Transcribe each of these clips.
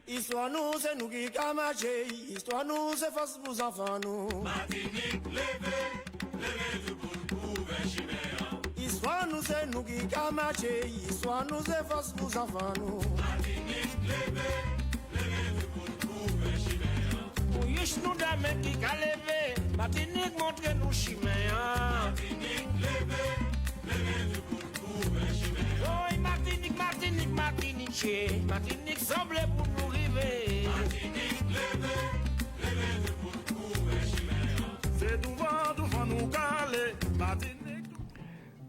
Histoire nous, c'est nous qui camaché. Histoire nous, c'est force pour les enfants nous. Martinique, levez tout pour Chiméa. Histoire nous, c'est nous qui camaché. Histoire nous, c'est force pour les enfants nous. Martinique, levez tout pour Chiméa. Pour yish nous d'amène qui qu'a levé. Martinique montre nous Chiméa. Martinique, levez tout pour Chiméa. Oh, Martinique, Martinique, Martinique, Martinique semble pour nous river. Martinique, levez tout pour Chiméa. C'est devant nous caler. Martinique.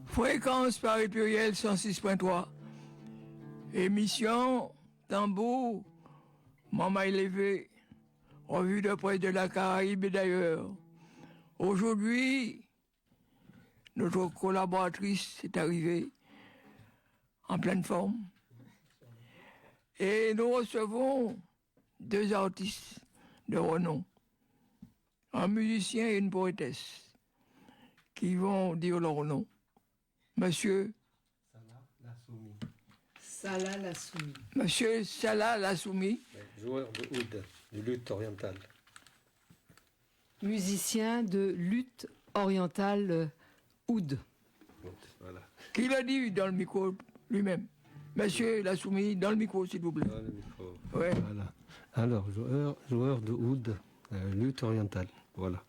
Fréquence Paris Pluriel 106.3. Émission Tambour, Maman élevé, revue de presse de la Caraïbe et d'ailleurs. Aujourd'hui, notre collaboratrice est arrivée en pleine forme. Et nous recevons deux artistes de renom, un musicien et une poétesse, qui vont dire leur nom. Monsieur Salah Lassoumi. Salah Lassoumi. Monsieur Salah Lassoumi. Joueur de oud, de lutte orientale. Musicien de lutte orientale oud. Voilà. Qui l'a dit dans le micro lui-même. Monsieur Lassoumi, dans le micro, s'il vous plaît. Dans le micro. Ouais. Voilà. Alors, joueur de oud, lutte orientale. Voilà.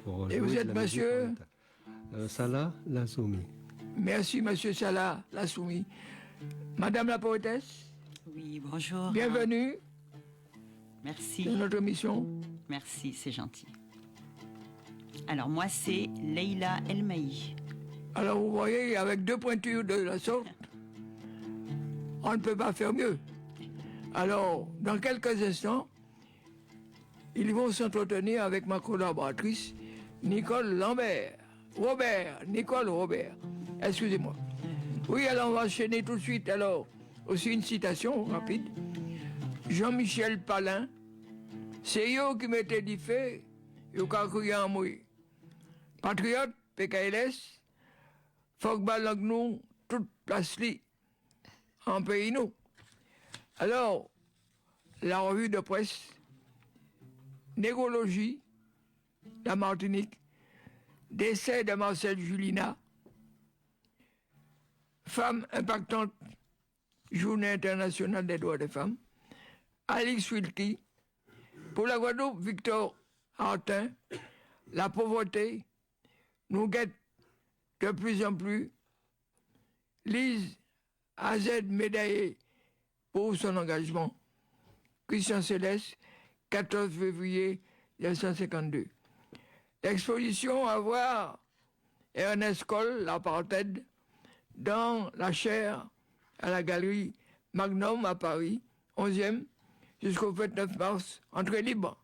Pour Et jouer vous de êtes la musique monsieur orientale. Salah Lassoumi. Merci, monsieur Salah Lassoumi. Madame la poétesse, Oui, bonjour. bienvenue Merci. dans notre émission. Merci, c'est gentil. Alors, moi, c'est Leïla Elmaï. Alors, vous voyez, avec deux pointures de la sorte, on ne peut pas faire mieux. Alors, dans quelques instants, ils vont s'entretenir avec ma collaboratrice, Nicole Lambert. Nicole Robert. Excusez-moi. Oui, alors on va enchaîner tout de suite. Alors, aussi une citation rapide. Jean-Michel Palin, c'est yo qui m'était dit fait, yo ka kriye en moi. Patriote, PKLS, faut que balang nous, toute place li, en pays nous. Alors, la revue de presse, Négologie, la Martinique, décès de Marcel Julina, femme impactante, journée internationale des droits des femmes, Alix Wilkie, pour la Guadeloupe, Victor Hartin, la pauvreté nous guette de plus en plus, Lise AZ médaillée pour son engagement, Christian Céleste, 14 février 1952. L'exposition à voir Ernest Coll, l'apartheid, dans la chaire à la galerie Magnum à Paris, 11e, jusqu'au 29 mars, entrée libre.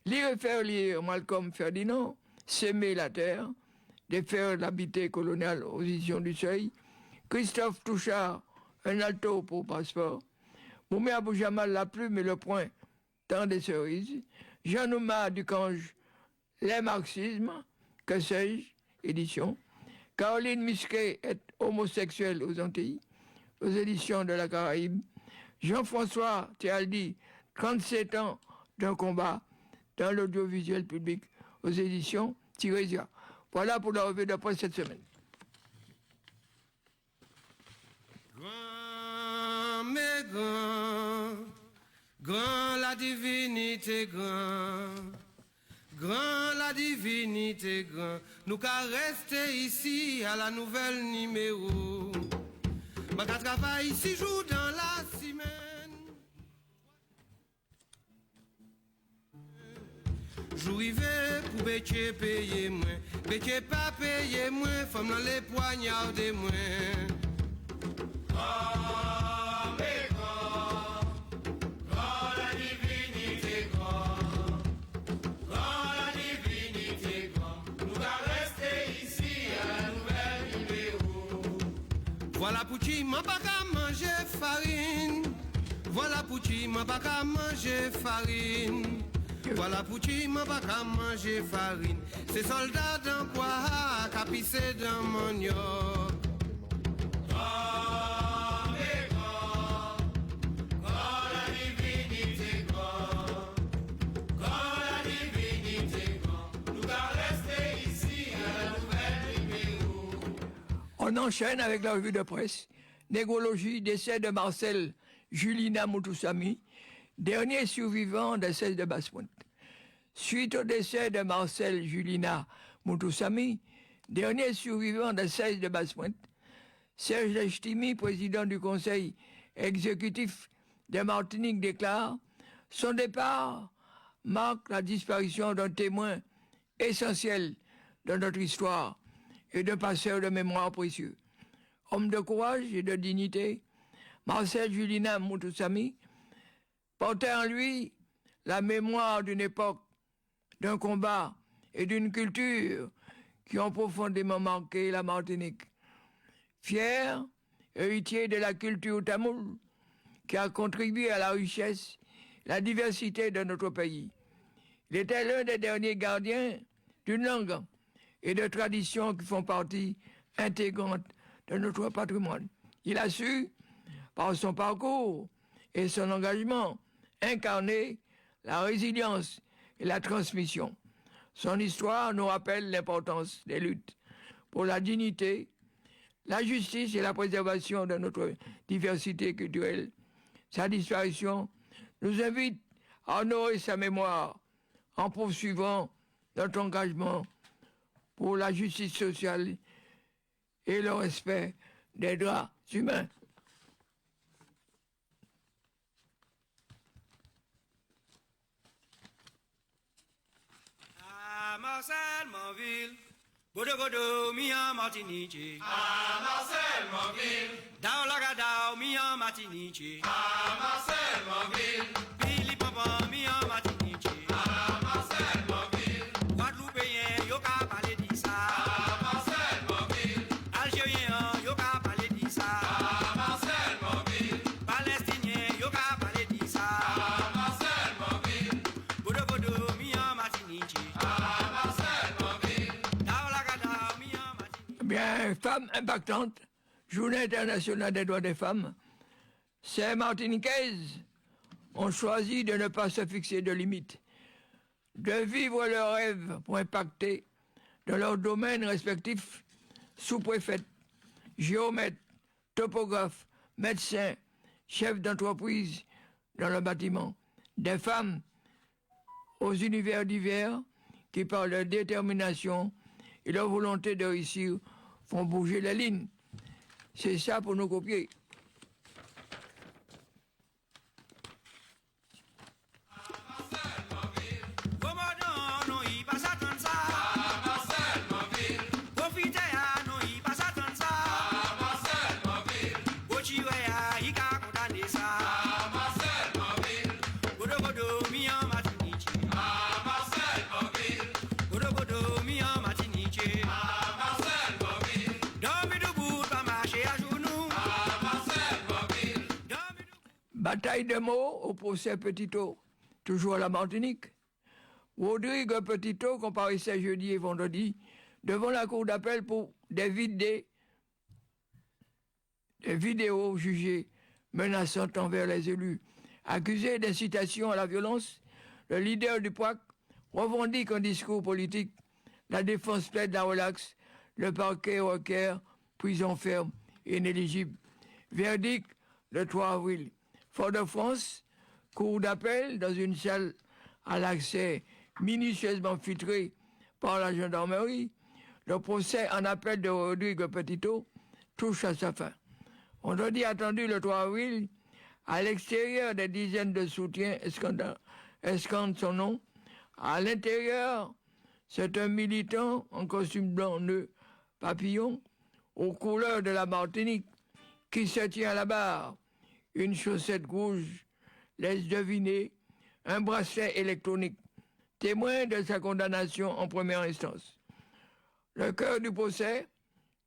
Lire et faire lire Malcolm Ferdinand, S'aimer la terre, défaire l'habité colonial aux éditions du Seuil, Christophe Touchard, un alto pour passeport, Moumé Abou Jamal, la plume et le point, temps des cerises, Jean Nouma Ducange, les marxismes, que sais-je, édition, Caroline Misquet est homosexuelle aux Antilles, aux éditions de la Caraïbe, Jean-François Théaldi, 37 ans d'un combat dans l'audiovisuel public, aux éditions Tirésia. Voilà pour la revue de presse cette semaine. Grand, mais grand la divinité, grand la divinité, grand. Nous qu'à rester ici à la nouvelle numéro. Ma qu'à travailler 6 jours dans la semaine. J'arrivais pour Bétier payer moins. Bétier pas payer moins, femme dans les poignards des moins. Grand, mais grand la divinité, grand la divinité, grand. Nous allons rester ici à la nouvelle numéro. Voilà pour qui m'a pas qu'à manger farine. Voilà pour qui m'a pas qu'à manger farine. Voilà pour qui m'a pas qu'à manger farine. Ces soldats d'un poids capissés dans manioc. Grand, mais On enchaîne avec la revue de presse. Négrologie, décès de Marcel Julina Moutoussamy, dernier survivant des 16 de Basse-Pointe. Suite au décès de Marcel Julina Moutoussamy, dernier survivant des 16 de Basse-Pointe, Serge Lechtimi, président du conseil exécutif de Martinique, déclare « Son départ marque la disparition d'un témoin essentiel de notre histoire et d'un passeur de mémoire précieux. Homme de courage et de dignité, Marcel Julina Moutoussamy portait en lui la mémoire d'une époque, d'un combat et d'une culture qui ont profondément marqué la Martinique. Fier, héritier de la culture tamoule, qui a contribué à la richesse, la diversité de notre pays. Il était l'un des derniers gardiens d'une langue et de traditions qui font partie intégrante de notre patrimoine. Il a su, par son parcours et son engagement, incarner la résilience et la transmission. Son histoire nous rappelle l'importance des luttes pour la dignité, la justice et la préservation de notre diversité culturelle. Sa disparition nous invite à honorer sa mémoire en poursuivant notre engagement pour la justice sociale et le respect des droits humains. À Marcel, Monville, Bodo Bodo, Mia Martinique. À Marcel, Monville. Dao Laga Dao, Mia Martinique. À Marcel, Monville. Billy Papa, Mia Martinique. À Marcel, Monville. Guadeloupéen, Yoka parler de ça. À Marcel, Monville. Algérien, Yoka parler de ça. À Marcel, Monville. Palestinien, Yoka parler de ça. À Marcel, Monville. Bodo Bodo, Mia Martinique. À Marcel, Monville. Dao Laga Dao, Mia Martinique. Bien, femme impactante, Journée internationale des droits des femmes. Ces Martiniquaises ont choisi de ne pas se fixer de limites, de vivre leurs rêves pour impacter dans leurs domaines respectifs, sous-préfètes, géomètres, topographes, médecins, chefs d'entreprise dans le bâtiment. Des femmes aux univers divers qui, par leur détermination et leur volonté de réussir, font bouger les lignes. C'est ça pour nous copier. Bataille de mots au procès Petitot, toujours à la Martinique. Rodrigue Petitot comparaissait jeudi et vendredi devant la cour d'appel pour des vidéos jugées menaçantes envers les élus. Accusé d'incitation à la violence, le leader du POAC revendique un discours politique. La défense plaide la relaxe, le parquet requiert prison ferme et inéligible. Verdict le 3 avril. Fort-de-France, cour d'appel dans une salle à l'accès minutieusement filtrée par la gendarmerie, le procès en appel de Rodrigue Petitot touche à sa fin. Vendredi attendu le 3 avril, à l'extérieur, des dizaines de soutiens escandent son nom. À l'intérieur, c'est un militant en costume blanc nœud papillon aux couleurs de la Martinique qui se tient à la barre. Une chaussette rouge laisse deviner un bracelet électronique, témoin de sa condamnation en première instance. Le cœur du procès,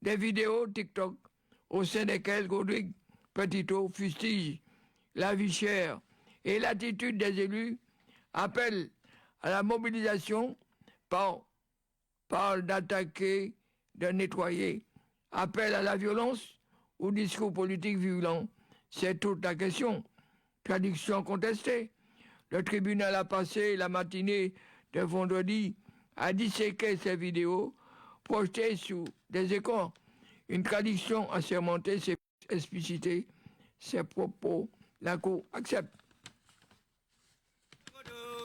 des vidéos TikTok, au sein desquelles Rodrigue Petitot fustige la vie chère et l'attitude des élus, appelle à la mobilisation, parle d'attaquer, de nettoyer, appelle à la violence ou discours politique violent. C'est toute la question. Traduction contestée. Le tribunal a passé la matinée de vendredi à disséquer ces vidéos projetées sous des écrans Une tradition assermentée s'est explicitée. Ces propos, la Cour accepte.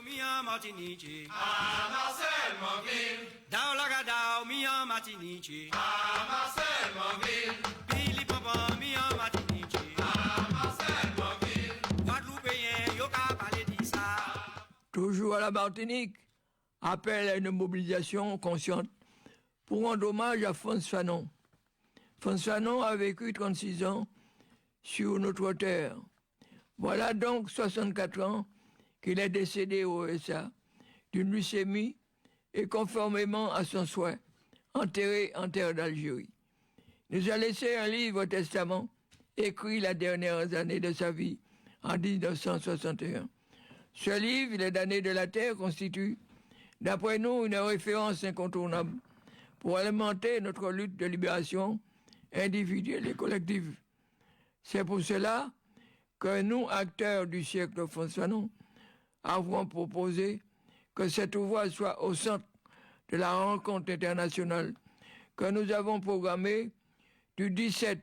Mi en Martinique, À Marcel, mon ville. Dao laga dao, mi en Martinique, À Marcel, mon ville. Billy Papa, mi en Martinique, À Marcel, mon ville. Guadeloupéen, yo ka parler di ça. Toujours à la Martinique, appel à une mobilisation consciente pour rendre hommage à Frantz Fanon. Frantz Fanon a vécu 36 ans sur notre terre. Voilà donc 64 ans qu'il est décédé au USA d'une leucémie et conformément à son souhait, enterré en terre d'Algérie. Il nous a laissé un livre testament écrit les dernières années de sa vie en 1961. Ce livre, Les damnés de la terre, constitue, d'après nous, une référence incontournable pour alimenter notre lutte de libération individuelle et collective. C'est pour cela que nous, acteurs du siècle Frantz Fanon, avons proposé que cet ouvrage soit au centre de la rencontre internationale que nous avons programmée du 17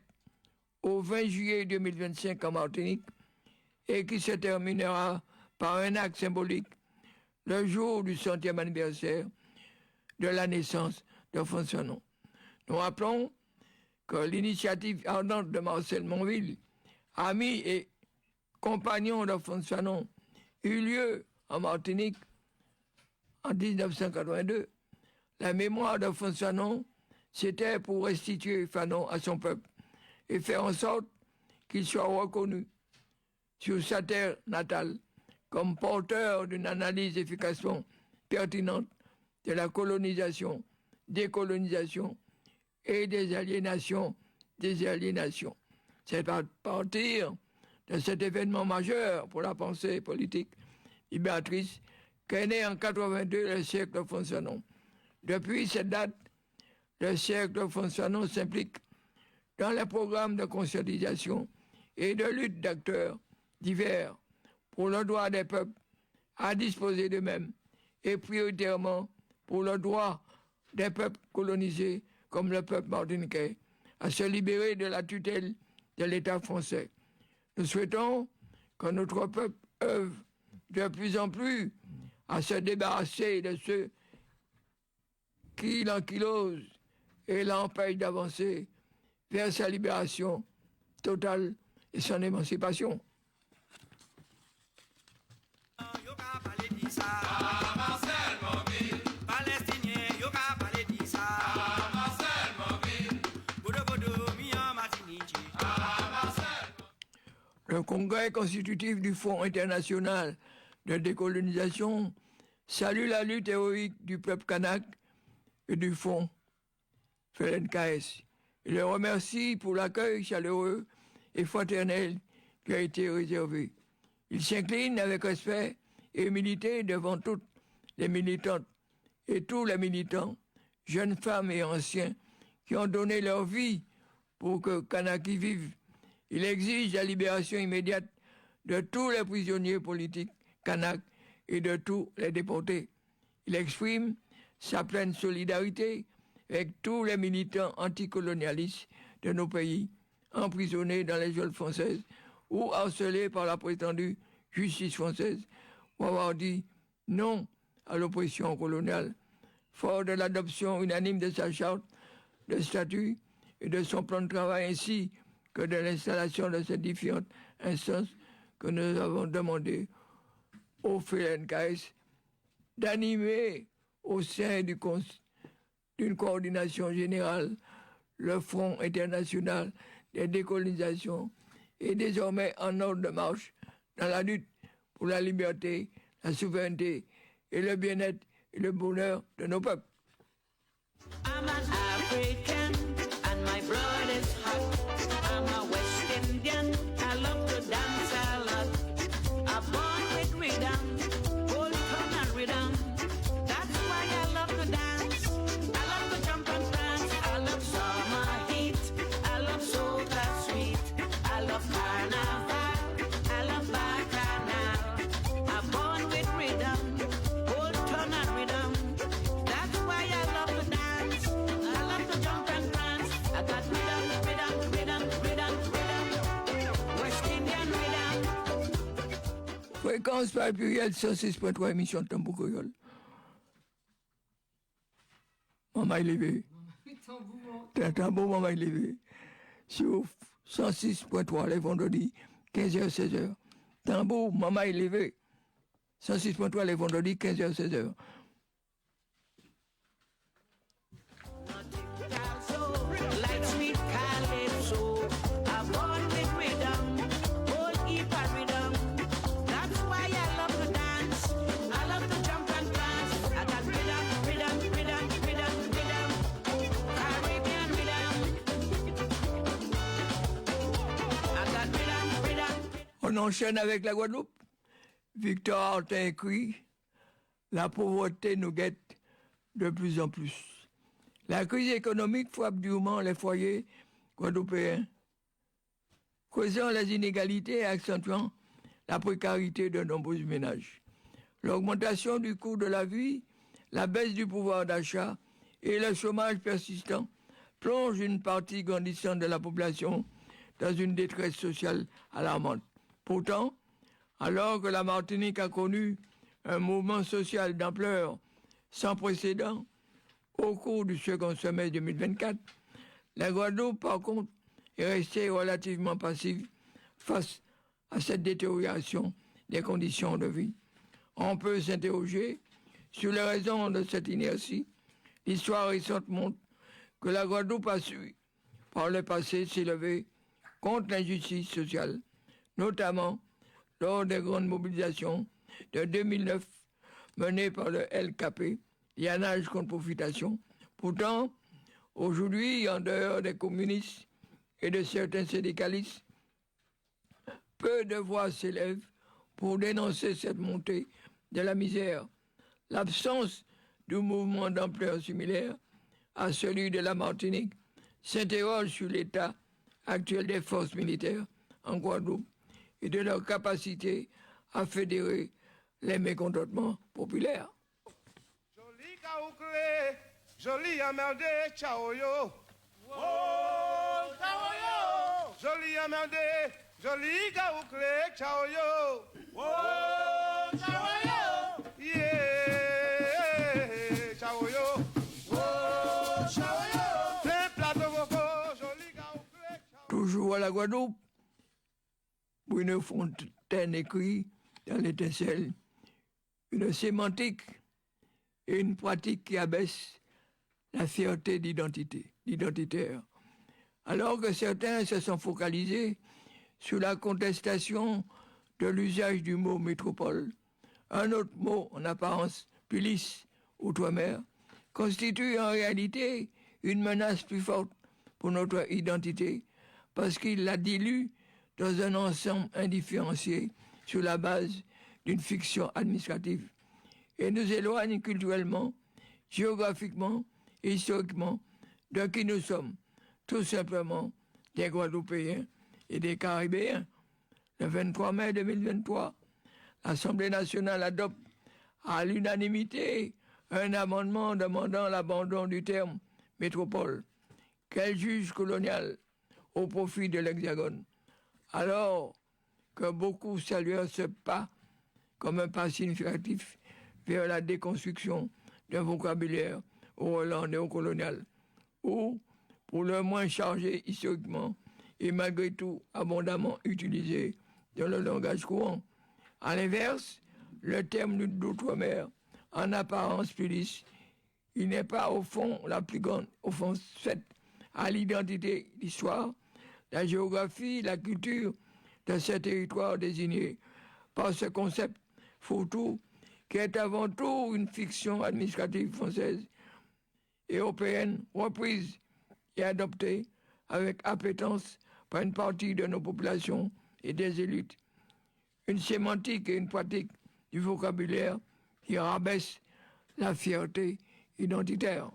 au 20 juillet 2025 en Martinique et qui se terminera par un acte symbolique le jour du 100e anniversaire de la naissance de Frantz Fanon. Nous rappelons que l'initiative ardente de Marcel Monville, ami et compagnon de Frantz Fanon, eut lieu en Martinique en 1982. La mémoire de Frantz Fanon, c'était pour restituer Fanon à son peuple et faire en sorte qu'il soit reconnu sur sa terre natale comme porteur d'une analyse efficacement pertinente de la colonisation, décolonisation et des aliénations. C'est à partir de cet événement majeur pour la pensée politique libératrice qu'est né en 82 le siècle Frantz Fanon. Depuis cette date, le siècle Frantz Fanon s'implique dans les programmes de conscientisation et de lutte d'acteurs divers pour le droit des peuples à disposer d'eux-mêmes et prioritairement pour le droit des peuples colonisés comme le peuple martiniquais à se libérer de la tutelle de l'État français. Nous souhaitons que notre peuple œuvre de plus en plus à se débarrasser de ceux qui l'ankylosent et l'empêchent d'avancer vers sa libération totale et son émancipation. Yo ka parler di ça. À Marcel, mon ville. Palestinien, yo ka parler di ça. À Marcel, mon ville. Bodo bodo, mi en Martinique. À Marcel. Le congrès constitutif du Fonds international de décolonisation salue la lutte héroïque du peuple kanak et du Fonds FLNKS. Il le remercie pour l'accueil chaleureux et fraternel qui a été réservé. Il s'incline avec respect et humilité devant toutes les militantes et tous les militants, jeunes femmes et anciens, qui ont donné leur vie pour que Kanaki vive. Il exige la libération immédiate de tous les prisonniers politiques kanak et de tous les déportés. Il exprime sa pleine solidarité avec tous les militants anticolonialistes de nos pays, emprisonnés dans les geôles françaises ou harcelés par la prétendue justice française pour avoir dit non à l'oppression coloniale. Fort de l'adoption unanime de sa charte de statut et de son plan de travail ainsi que de l'installation de ces différentes instances que nous avons demandé au FLNKS d'animer au sein d'une coordination générale le Front international des décolonisations est désormais en ordre de marche dans la lutte pour la liberté, la souveraineté et le bien-être et le bonheur de nos peuples. I'm an African and my blood is hot. I'm a West Indian, I love to dance a lot. I'm born with rhythm, whole tongue and rhythm. That's why I love to dance. I love to jump and dance. I love summer heat. I love soca sweet. I love carnival. I love bacchanal. I'm born with rhythm, whole tongue and rhythm. That's why Fréquence par pluriel 106.3 émission de tambour créole. Maman élevé. Tambour maman élevé. Sur 106.3 les vendredis 15h-16h. Tambour maman élevé. 106.3 les vendredis 15h-16h. Like sweet calypso, I born with rhythm, whole heap of rhythm. That's why I love to dance, I love to jump and dance. I got rhythm, rhythm, rhythm, rhythm, rhythm, Caribbean rhythm. I got rhythm, rhythm. On enchaîne avec la Guadeloupe. Victor Artin écrit « La pauvreté nous guette de plus en plus. La crise économique frappe durement les foyers guadeloupéens, creusant les inégalités et accentuant la précarité de nombreux ménages. L'augmentation du coût de la vie, la baisse du pouvoir d'achat et le chômage persistant plongent une partie grandissante de la population dans une détresse sociale alarmante. Pourtant, alors que la Martinique a connu un mouvement social d'ampleur sans précédent au cours du second semestre 2024, la Guadeloupe, par contre, est restée relativement passive face à cette détérioration des conditions de vie. On peut s'interroger sur les raisons de cette inertie. L'histoire récente montre que la Guadeloupe a su, par le passé, s'élever contre l'injustice sociale, notamment lors des grandes mobilisations de 2009 menées par le LKP, Lianage contre profitation. Pourtant, aujourd'hui, en dehors des communistes et de certains syndicalistes, peu de voix s'élèvent pour dénoncer cette montée de la misère. L'absence d'un mouvement d'ampleur similaire à celui de la Martinique s'interroge sur l'état actuel des forces militaires en Guadeloupe et de leur capacité à fédérer les mécontentements populaires. Joli caouclé, joli emmerdé, ciao yo. Oh, ciao yo. Joli emmerdé, joli caouclé, ciao yo. Oh, ciao yo. Yeah, ciao yo. Oh, ciao yo. Plein plateau coco, joli caouclé, ciao. Toujours à la Guadeloupe, Bruno Fontaine écrit dans l'Étincelle une sémantique et une pratique qui abaisse la fierté d'identitaire. Alors que certains se sont focalisés sur la contestation de l'usage du mot métropole, un autre mot en apparence plus lisse, outre-mer, constitue en réalité une menace plus forte pour notre identité parce qu'il la dilue dans un ensemble indifférencié sur la base d'une fiction administrative et nous éloigne culturellement, géographiquement et historiquement de qui nous sommes, tout simplement des Guadeloupéens et des Caribéens. Le 23 mai 2023, l'Assemblée nationale adopte à l'unanimité un amendement demandant l'abandon du terme métropole, qu'elle juge colonial au profit de l'Hexagone. Alors que beaucoup saluèrent ce pas comme un pas significatif vers la déconstruction d'un vocabulaire au relent néocolonial, ou pour le moins chargé historiquement et malgré tout abondamment utilisé dans le langage courant. À l'inverse, le terme d'outre-mer, en apparence plus lisse, il n'est pas au fond la plus grande offense faite à l'identité, l'histoire, la géographie, la culture de ces territoires désignés par ce concept fourre-tout qui est avant tout une fiction administrative française et européenne reprise et adoptée avec appétence par une partie de nos populations et des élites. Une sémantique et une pratique du vocabulaire qui rabaisse la fierté identitaire.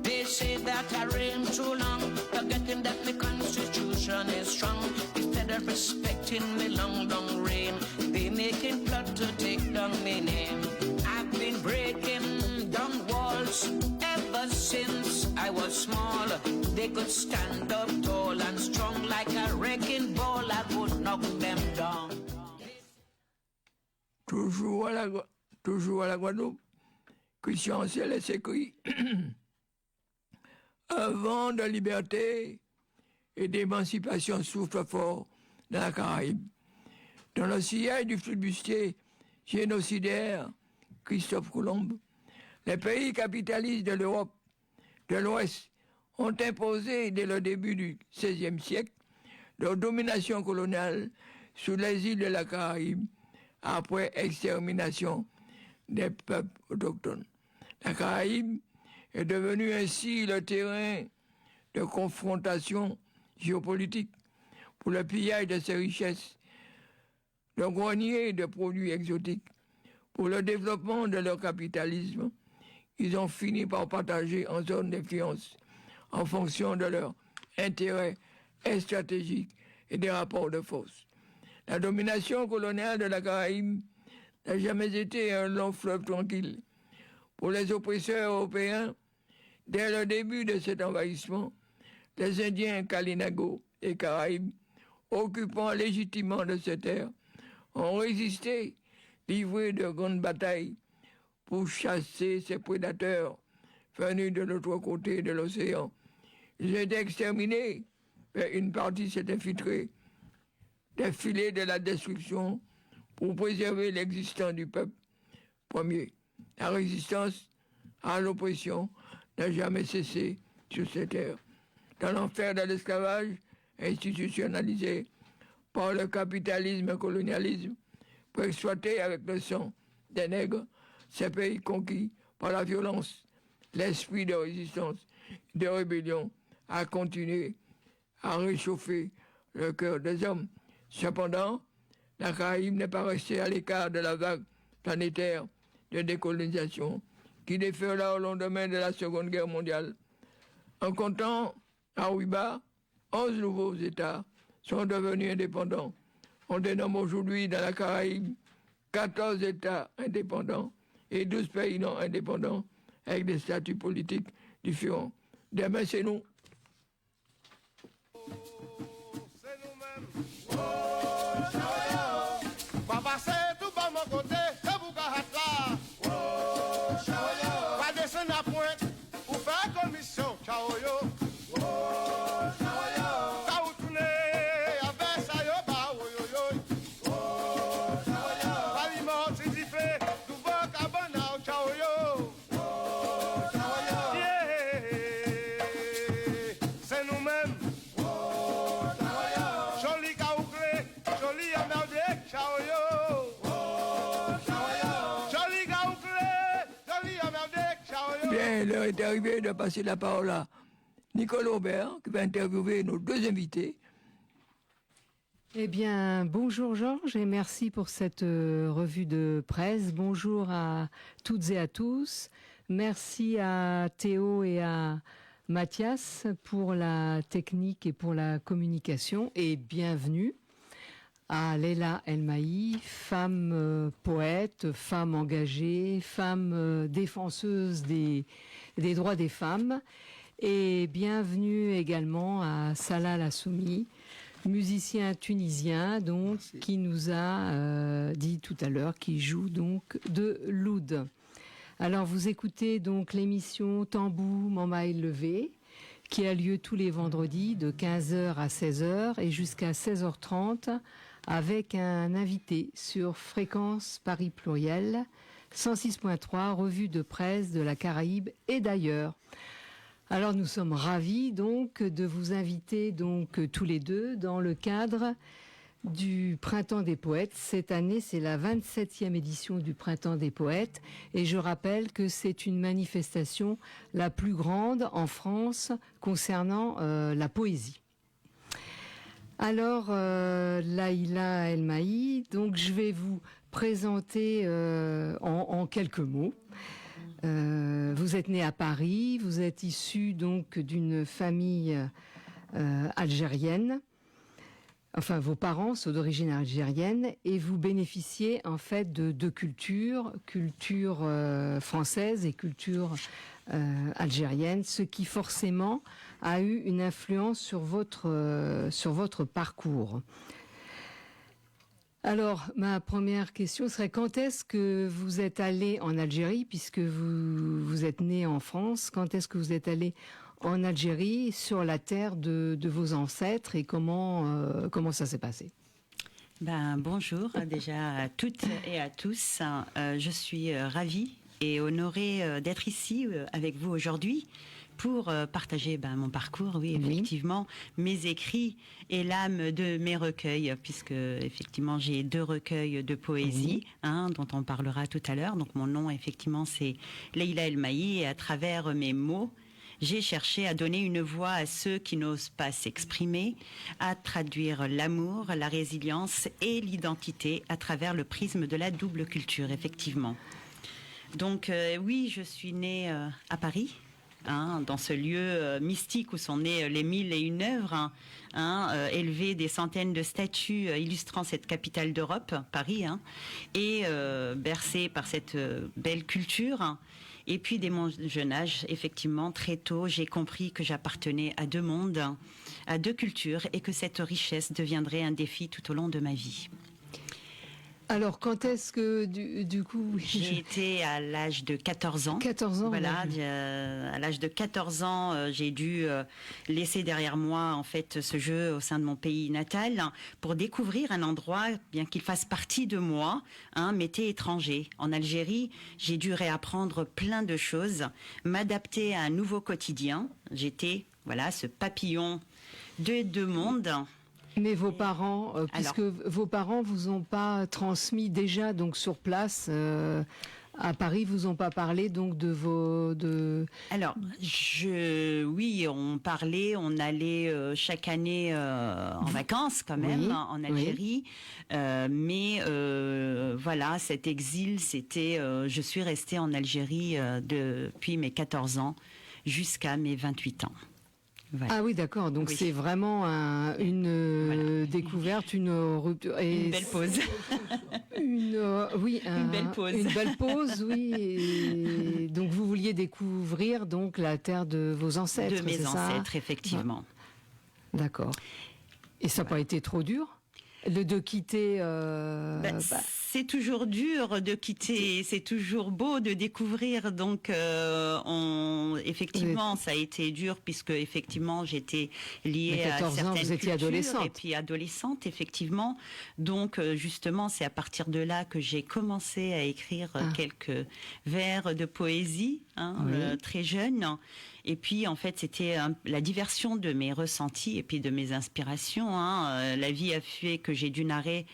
They say that I reign too long, forgetting that the Constitution is strong. Instead of respecting me long, long reign, they making plot to take down my name. I've been breaking down walls they could stand up tall and strong like a wrecking ball that would knock them down. Toujours à la Guadeloupe, Christian Ancel et s'écrit un vent de liberté et d'émancipation souffle fort dans la Caraïbe. Dans le sillage du flibustier génocidaire Christophe Colomb, les pays capitalistes de l'Europe de l'Ouest ont imposé dès le début du XVIe siècle leur domination coloniale sur les îles de la Caraïbe après extermination des peuples autochtones. La Caraïbe est devenue ainsi le terrain de confrontation géopolitique pour le pillage de ses richesses, le grenier de produits exotiques. Pour le développement de leur capitalisme, ils ont fini par partager en zone d'influence en fonction de leurs intérêts stratégiques et des rapports de force. La domination coloniale de la Caraïbe n'a jamais été un long fleuve tranquille. Pour les oppresseurs européens, dès le début de cet envahissement, les Indiens Kalinago et Caraïbes, occupant légitimement de ces terres, ont résisté, livré de grandes batailles pour chasser ces prédateurs venus de l'autre côté de l'océan. Ils ont été exterminés, mais une partie s'est infiltrée, défilé de la destruction pour préserver l'existence du peuple premier. La résistance à l'oppression n'a jamais cessé sur ces terres. Dans l'enfer de l'esclavage institutionnalisé par le capitalisme et colonialisme, pour exploiter avec le sang des nègres ces pays conquis par la violence, l'esprit de résistance, de rébellion a continué à réchauffer le cœur des hommes. Cependant, la Caraïbe n'est pas restée à l'écart de la vague planétaire de décolonisation qui déferla au lendemain de la Seconde Guerre mondiale. En comptant à Ouiba, 11 nouveaux États sont devenus indépendants. On dénomme aujourd'hui dans la Caraïbe 14 États indépendants et 12 pays non indépendants avec des statuts politiques différents. Demain, c'est nous. Papa, c'est tout par mon côté, c'est vous qui êtes là. Pas descendre à pointe pour faire commission. Ciao yo. Ça vous tournez avec ça yo, bah yo yo. Pas l'immense, c'est diffé, tout va cabana, ciao yo. C'est nous-mêmes. Joli caouclé, joli emmerdé, ciao yo. Bien, l'heure est arrivée de passer la parole à Nicole Aubert, qui va interviewer nos deux invités. Eh bien, bonjour Georges et merci pour cette revue de presse. Bonjour à toutes et à tous. Merci à Théo et à Mathias pour la technique et pour la communication. Et bienvenue à Leila Elmaï, femme poète, femme engagée, femme défenseuse des droits des femmes. Et bienvenue également à Salah Lassoumi, musicien tunisien donc, qui nous a dit tout à l'heure qu'il joue donc de l'oud. Alors vous écoutez donc l'émission Tambou Mamaï Levé qui a lieu tous les vendredis de 15h à 16h et jusqu'à 16h30 avec un invité sur Fréquence Paris Pluriel 106.3, revue de presse de la Caraïbe et d'ailleurs. Alors nous sommes ravis donc de vous inviter donc tous les deux dans le cadre du Printemps des Poètes. Cette année, c'est la 27e édition du Printemps des Poètes et je rappelle que c'est une manifestation la plus grande en France concernant la poésie. Alors, Laïla Elmaï, donc je vais vous présenter en quelques mots. Vous êtes née à Paris, vous êtes issue donc d'une famille algérienne, enfin vos parents sont d'origine algérienne et vous bénéficiez en fait de deux cultures, culture française et culture algérienne, ce qui forcément a eu une influence sur votre parcours. Alors, ma première question serait quand est-ce que vous êtes allé en Algérie, puisque vous êtes né en France, quand est-ce que vous êtes allé en Algérie, sur la terre de vos ancêtres, et comment ça s'est passé? Bonjour déjà à toutes et à tous. Je suis ravie et honorée d'être ici avec vous aujourd'hui pour partager mon parcours, oui, effectivement, mes écrits et l'âme de mes recueils, puisque effectivement j'ai 2 recueils de poésie, dont on parlera tout à l'heure. Donc mon nom, effectivement, c'est Leïla Elmaï, et à travers mes mots, j'ai cherché à donner une voix à ceux qui n'osent pas s'exprimer, à traduire l'amour, la résilience et l'identité à travers le prisme de la double culture, effectivement. Donc oui, je suis née à Paris, dans ce lieu mystique où sont nées les 1001 œuvres, élevées des centaines de statues illustrant cette capitale d'Europe, Paris, et bercée par cette belle culture. Et puis, dès mon jeune âge, effectivement, très tôt, j'ai compris que j'appartenais à 2 mondes, à 2 cultures, et que cette richesse deviendrait un défi tout au long de ma vie. Alors, quand est-ce que, du coup... J'ai été à l'âge de 14 ans. 14 ans, voilà. À l'âge de 14 ans, j'ai dû laisser derrière moi, en fait, ce jeu au sein de mon pays natal pour découvrir un endroit, bien qu'il fasse partie de moi, m'était étranger. En Algérie, j'ai dû réapprendre plein de choses, m'adapter à un nouveau quotidien. J'étais, ce papillon de 2 mondes. Mais vos parents, puisque vos parents vous ont pas transmis déjà donc sur place à Paris, vous ont pas parlé donc Alors oui, on parlait, on allait chaque année en vacances quand même en Algérie, mais cet exil, c'était, je suis restée en Algérie depuis mes 14 ans jusqu'à mes 28 ans. Voilà. Ah oui, d'accord. Donc c'est vraiment une découverte, une rupture. Et une belle pause. Une belle pause. Une belle pause, oui. Et donc vous vouliez découvrir donc la terre de vos ancêtres. De mes ancêtres, effectivement. D'accord. Et ça n'a pas été trop dur de quitter c'est toujours dur de quitter, c'est toujours beau de découvrir. Donc, effectivement, ça a été dur puisque effectivement j'étais liée à certaines vous étiez cultures adolescente. Et puis adolescente, effectivement. Donc, justement, c'est à partir de là que j'ai commencé à écrire quelques vers de poésie, très jeune. Et puis, en fait, c'était la diversion de mes ressentis et puis de mes inspirations. La vie a fait que j'ai dû narrer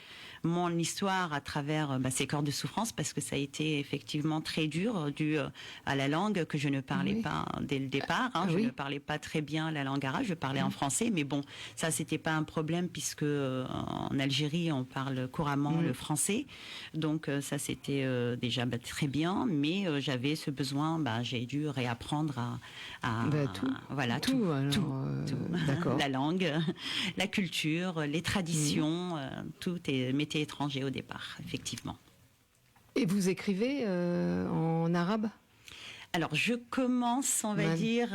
mon histoire à travers ces corps de souffrance parce que ça a été effectivement très dur dû à la langue que je ne parlais pas dès le départ. Je ne parlais pas très bien la langue arabe, je parlais en français, mais bon, ça c'était pas un problème puisque en Algérie on parle couramment le français, donc ça c'était déjà très bien, mais j'avais ce besoin, j'ai dû réapprendre tout. D'accord. La langue, la culture, les traditions, tout m'était étranger au départ, effectivement. Et vous écrivez en arabe ? Alors, je commence, on va dire,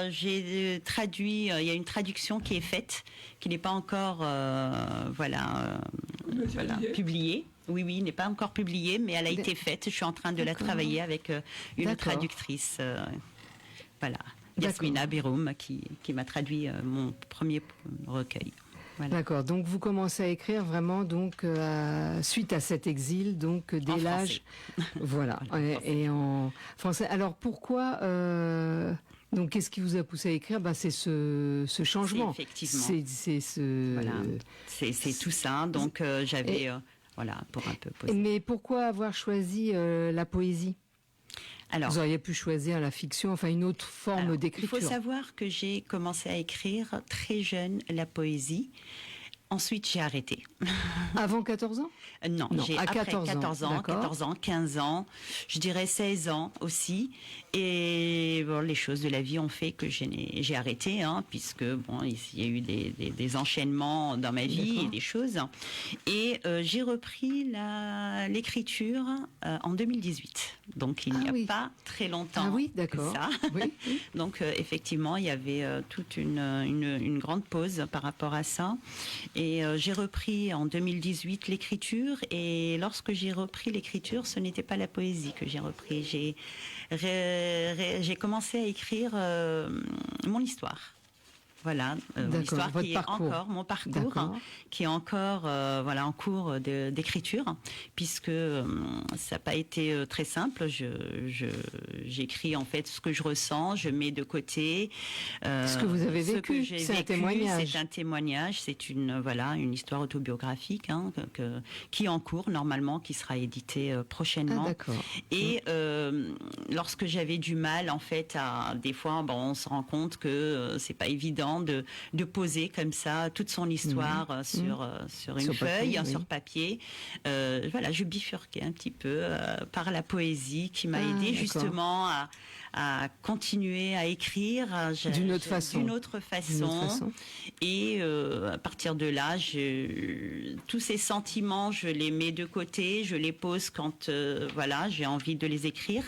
j'ai traduit, il y a une traduction qui est faite, qui n'est pas encore, publiée. Oui, n'est pas encore publiée, mais elle a été faite. Je suis en train de la travailler avec une traductrice, Yasmina Biroum, qui m'a traduit mon premier recueil. Voilà. D'accord. Donc vous commencez à écrire vraiment donc suite à cet exil, donc dès l'âge, et en français. Alors pourquoi donc qu'est-ce qui vous a poussé à écrire ? C'est ce changement. Effectivement. C'est tout ça. Donc j'avais pour un peu poser. Mais pourquoi avoir choisi la poésie ? Alors, vous auriez pu choisir la fiction, enfin une autre forme d'écriture. Il faut savoir que j'ai commencé à écrire très jeune la poésie Ensuite, j'ai arrêté. Avant 14 ans? Non, j'ai à après 14 ans, d'accord. 14 ans, 15 ans, je dirais 16 ans aussi. Et bon, les choses de la vie ont fait que j'ai arrêté, hein, puisque bon, il y a eu des enchaînements dans ma vie D'accord. et des choses. Et j'ai repris l'écriture en 2018. Donc il n'y a oui. pas très longtemps. Ah oui, que d'accord. ça. Oui, oui. Donc effectivement, il y avait toute une grande pause par rapport à ça. Et j'ai repris en 2018 l'écriture. Et lorsque j'ai repris l'écriture, ce n'était pas la poésie que j'ai repris. J'ai commencé à écrire mon histoire. Voilà, mon D'accord, histoire votre qui parcours. est encore mon parcours, D'accord. qui est encore voilà en cours d'écriture, puisque ça n'a pas été très simple. J'écris en fait ce que je ressens, je mets de côté Ce que vous avez ce vécu, que j'ai c'est un vécu. témoignage. C'est un témoignage, c'est une histoire autobiographique qui est en cours normalement, qui sera éditée prochainement. Ah, d'accord. Et lorsque j'avais du mal, en fait, des fois, bon, on se rend compte que c'est pas évident de poser comme ça toute son histoire sur une Sur feuille, papier, oui. sur papier. Voilà, je bifurquais un petit peu par la poésie qui m'a aidé d'accord. justement à continuer à écrire D'une autre façon. D'une autre façon. Et à partir de là, tous ces sentiments, je les mets de côté, je les pose quand voilà, j'ai envie de les écrire.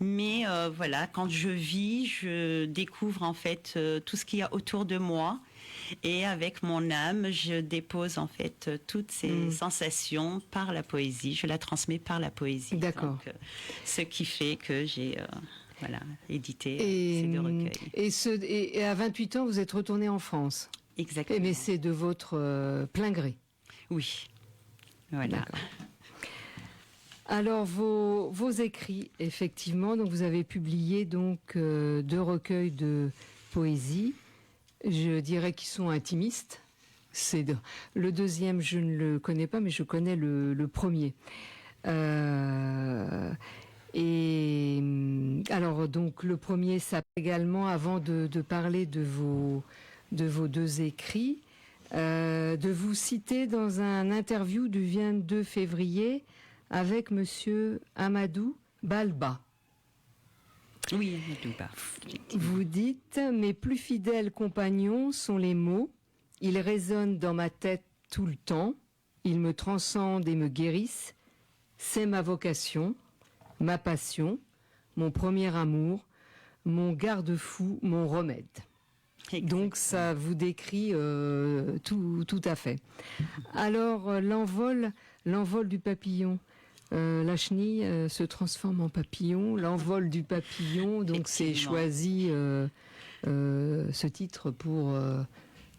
Mais voilà, quand je vis, je découvre en fait tout ce qu'il y a autour de moi. Et avec mon âme, je dépose en fait toutes ces sensations par la poésie. Je la transmets par la poésie. D'accord. Donc, ce qui fait que j'ai voilà, édité Et, ces deux recueils. et à 28 ans, vous êtes retourné en France. Exactement. Mais c'est de votre plein gré. Oui. Voilà. D'accord. Alors vos écrits, effectivement, donc vous avez publié donc 2 recueils de poésie. Je dirais qu'ils sont intimistes. Le deuxième, je ne le connais pas, mais je connais le premier. Et alors donc le premier s'appelle également, avant de parler de vos 2 écrits, de vous citer dans un interview du 22 février avec Monsieur Amadou Balba. Oui, tout pas. Vous dites « Mes plus fidèles compagnons sont les mots. Ils résonnent dans ma tête tout le temps. Ils me transcendent et me guérissent. C'est ma vocation, ma passion, mon premier amour, mon garde-fou, mon remède. » Donc ça vous décrit tout à fait. Alors l'envol du papillon. La chenille se transforme en papillon, l'envol du papillon, donc c'est choisi ce titre pour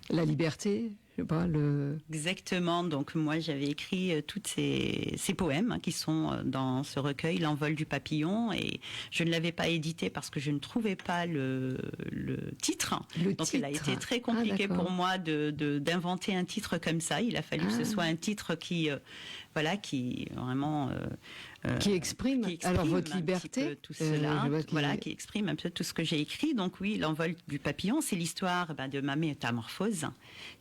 la liberté, je sais pas, Exactement, donc moi j'avais écrit tous ces poèmes qui sont dans ce recueil, L'envol du papillon, et je ne l'avais pas édité parce que je ne trouvais pas le titre. Donc il a été très compliqué pour moi d'inventer un titre comme ça. Il a fallu que ce soit un titre qui vraiment qui exprime alors votre liberté, tout cela, qui exprime un peu tout ce que j'ai écrit. Donc oui, L'envol du papillon, c'est l'histoire de ma métamorphose.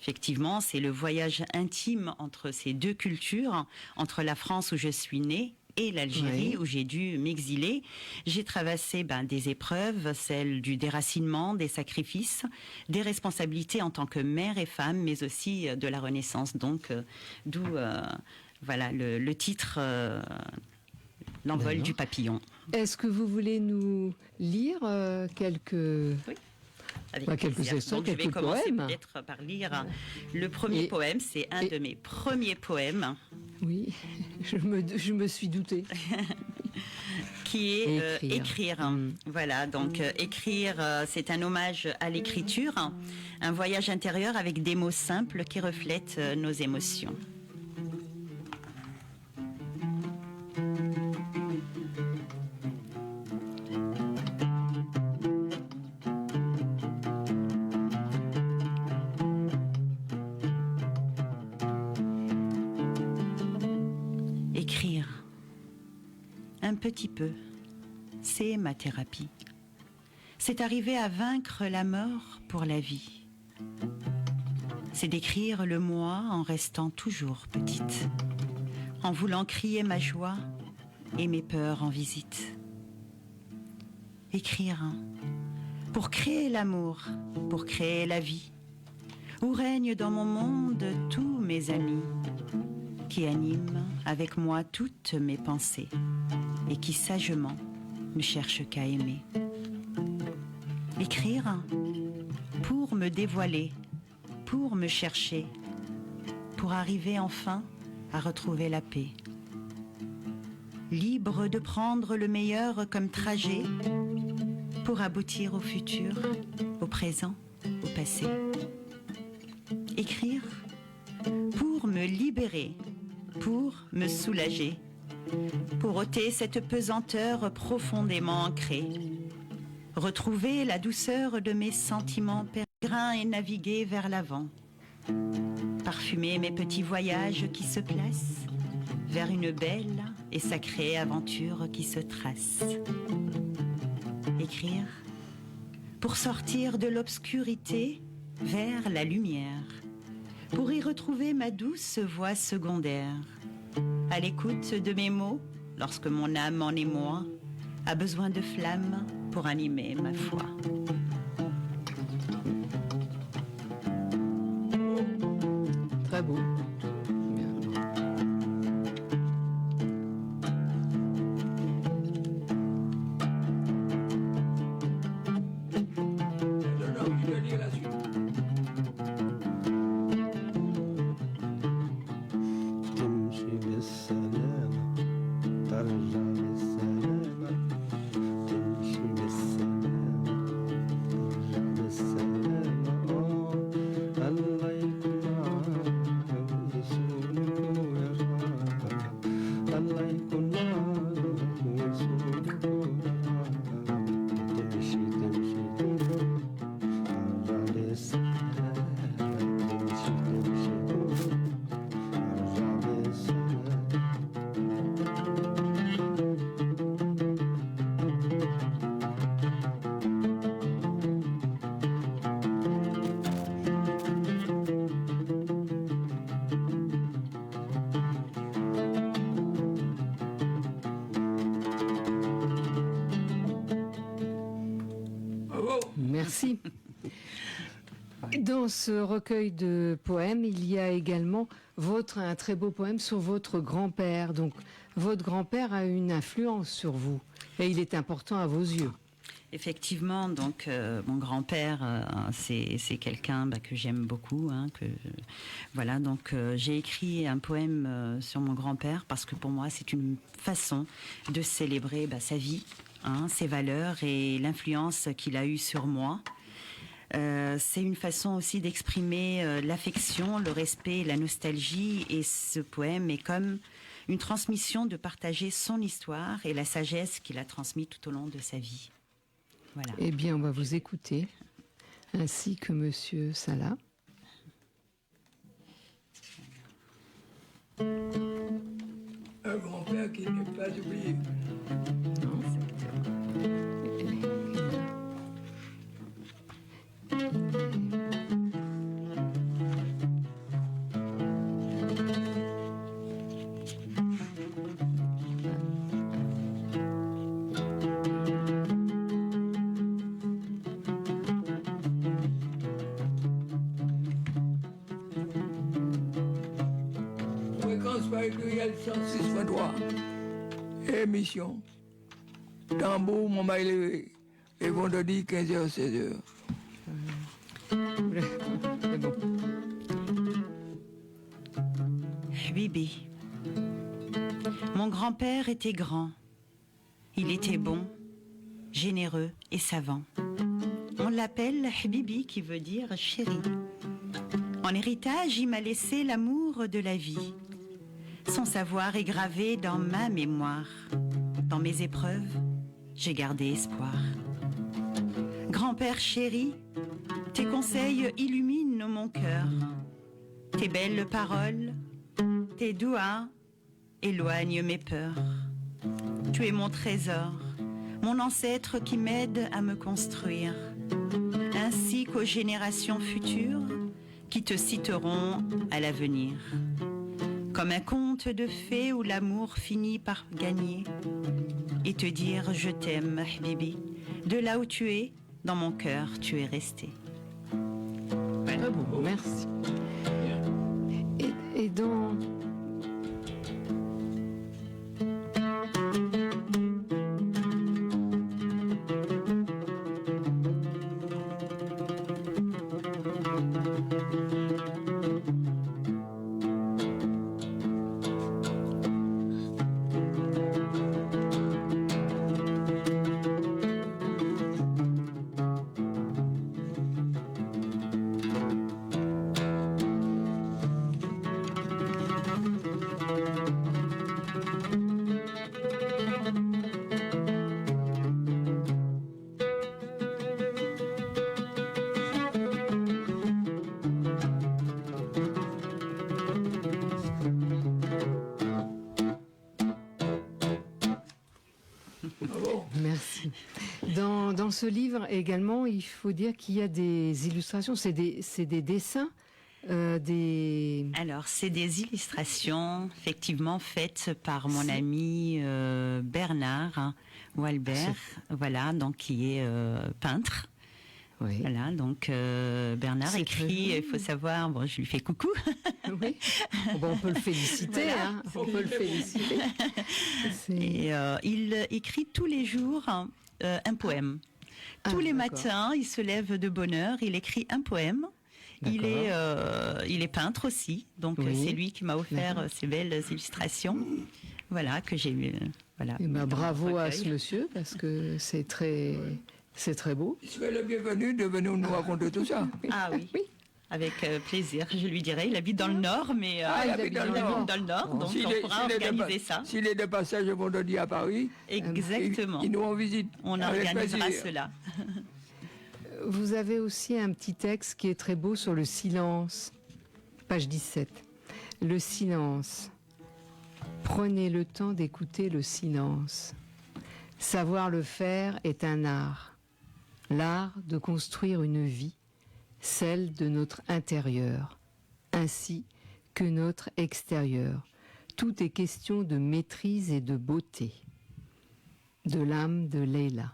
Effectivement, c'est le voyage intime entre ces 2 cultures, entre la France où je suis née et l'Algérie, où j'ai dû m'exiler. J'ai traversé des épreuves, celles du déracinement, des sacrifices, des responsabilités en tant que mère et femme, mais aussi de la Renaissance. Donc, d'où voilà le titre L'envol du papillon. Est-ce que vous voulez nous lire quelques... Oui. Quelques extraits, Donc, je vais commencer poèmes. peut-être par lire le premier poème. C'est un de mes premiers poèmes. Oui, je me suis doutée. Qui est écrire. Voilà, donc écrire, c'est un hommage à l'écriture, un voyage intérieur avec des mots simples qui reflètent nos émotions. Écrire. Un petit peu. C'est ma thérapie. C'est arriver à vaincre la mort pour la vie. c'est d'écrire le moi en restant toujours petite, en voulant crier ma joie et mes peurs en visite. Écrire pour créer l'amour, pour créer la vie, où règnent dans mon monde tous mes amis, qui animent avec moi toutes mes pensées et qui sagement ne cherchent qu'à aimer. Écrire pour me dévoiler, pour me chercher, pour arriver enfin à retrouver la paix. Libre de prendre le meilleur comme trajet pour aboutir au futur, au présent, au passé. Écrire pour me libérer, pour me soulager, pour ôter cette pesanteur profondément ancrée, retrouver la douceur de mes sentiments pérégrins et naviguer vers l'avant, parfumer mes petits voyages qui se placent vers une belle et sacrée aventure qui se trace. Écrire pour sortir de l'obscurité vers la lumière, pour y retrouver ma douce voix secondaire, à l'écoute de mes mots lorsque mon âme en émoi a besoin de flammes pour animer ma foi. Très beau. Merci. Dans ce recueil de poèmes, il y a également un très beau poème sur votre grand-père. Donc, votre grand-père a une influence sur vous et il est important à vos yeux. Effectivement, donc mon grand-père, c'est quelqu'un que j'aime beaucoup. Voilà, donc j'ai écrit un poème sur mon grand-père parce que pour moi, c'est une façon de célébrer sa vie, ses valeurs et l'influence qu'il a eue sur moi. C'est une façon aussi d'exprimer l'affection, le respect, la nostalgie. Et ce poème est comme une transmission de partager son histoire et la sagesse qu'il a transmise tout au long de sa vie. Voilà. Eh bien, on va vous écouter, ainsi que Monsieur Salah. Un grand-père qui n'est pas oublié. Non, Fréquence plurielle 106.3. Émission. Tambour, mon mail, les vendredis 15h, 16h. c'est bon. Bibi. Mon grand-père était grand. Il était bon, généreux et savant. On l'appelle Bibi, qui veut dire chéri. En héritage, il m'a laissé l'amour de la vie. Son savoir est gravé dans ma mémoire. Dans mes épreuves, j'ai gardé espoir. Grand-père chéri, tes conseils illuminent mon cœur. Tes belles paroles, tes doigts éloignent mes peurs. Tu es mon trésor, mon ancêtre qui m'aide à me construire. Ainsi qu'aux générations futures, qui te citeront à l'avenir. Comme un conte de fées où l'amour finit par gagner et te dire je t'aime, Habibi. De là où tu es, dans mon cœur, tu es resté. Très beau, merci. Et dans... Merci. Dans ce livre également, il faut dire qu'il y a des illustrations, c'est des dessins, Alors, c'est des illustrations effectivement faites par mon ami Bernard Walbert, voilà, donc qui est peintre. Oui. Voilà, donc Bernard C'est écrit, très il faut savoir, bon, je lui fais coucou. Oui. Bon, on peut le féliciter, Voilà. hein. On peut le féliciter. Et il écrit tous les jours un poème. Ah, Tous les d'accord. matins, il se lève de bonne heure, il écrit un poème. Il est peintre aussi, donc Oui. c'est lui qui m'a offert ces belles illustrations. Voilà, que j'ai eu. Voilà. Eh ben, dans bravo mon à recueil. ce monsieur, parce que c'est très beau. Soyez le bienvenu de venir nous raconter tout ça. Ah oui. Avec plaisir, je lui dirai. Il habite dans le Nord, mais il habite dans le Nord. donc S'il on est- pourra s'il est de organiser pa- ça. S'il est de passage vendredi à Paris, Exactement. il nous rend visite. On Avec organisera plaisir. cela. Vous avez aussi un petit texte qui est très beau sur le silence. Page 17. Le silence. Prenez le temps d'écouter le silence. Savoir le faire est un art. L'art de construire une vie, celle de notre intérieur, ainsi que notre extérieur. Tout est question de maîtrise et de beauté. De l'âme de Leila.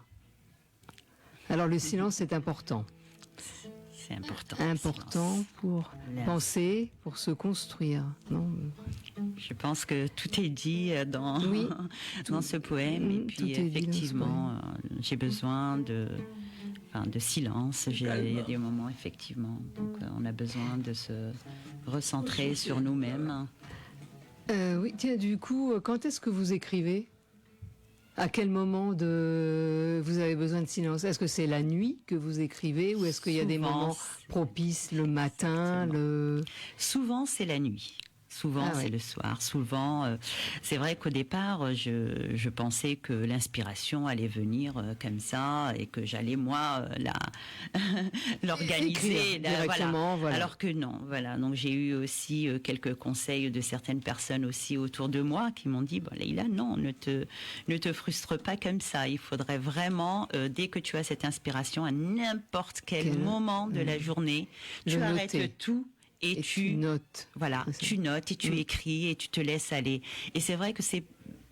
Alors le silence est important. C'est important. Important pour Là. penser, pour se construire. Non, Je pense que tout est dit dans, Oui. dans ce poème. Et Tout puis est dit dans ce effectivement, j'ai besoin de silence. Il y a des moments, effectivement. Donc on a besoin de se recentrer sur nous-mêmes. oui, tiens, du coup, quand est-ce que vous écrivez ? À quel moment vous avez besoin de silence ? Est-ce que c'est la nuit que vous écrivez ou est-ce qu'il y a des Souvent, moments propices le matin, Souvent, c'est la nuit. Souvent, Ah ouais. c'est le soir. Souvent, c'est vrai qu'au départ, je pensais que l'inspiration allait venir comme ça et que j'allais, moi, l'organiser. Écrire directement, voilà. Alors que non, voilà. Donc, j'ai eu aussi quelques conseils de certaines personnes aussi autour de moi qui m'ont dit, bon, Leila, non, ne te frustre pas comme ça. Il faudrait vraiment, dès que tu as cette inspiration, à n'importe quel moment de la journée, tu Le arrêtes noter. tout. Et tu notes. Voilà, C'est ça. tu notes et tu écris et tu te laisses aller. Et c'est vrai que c'est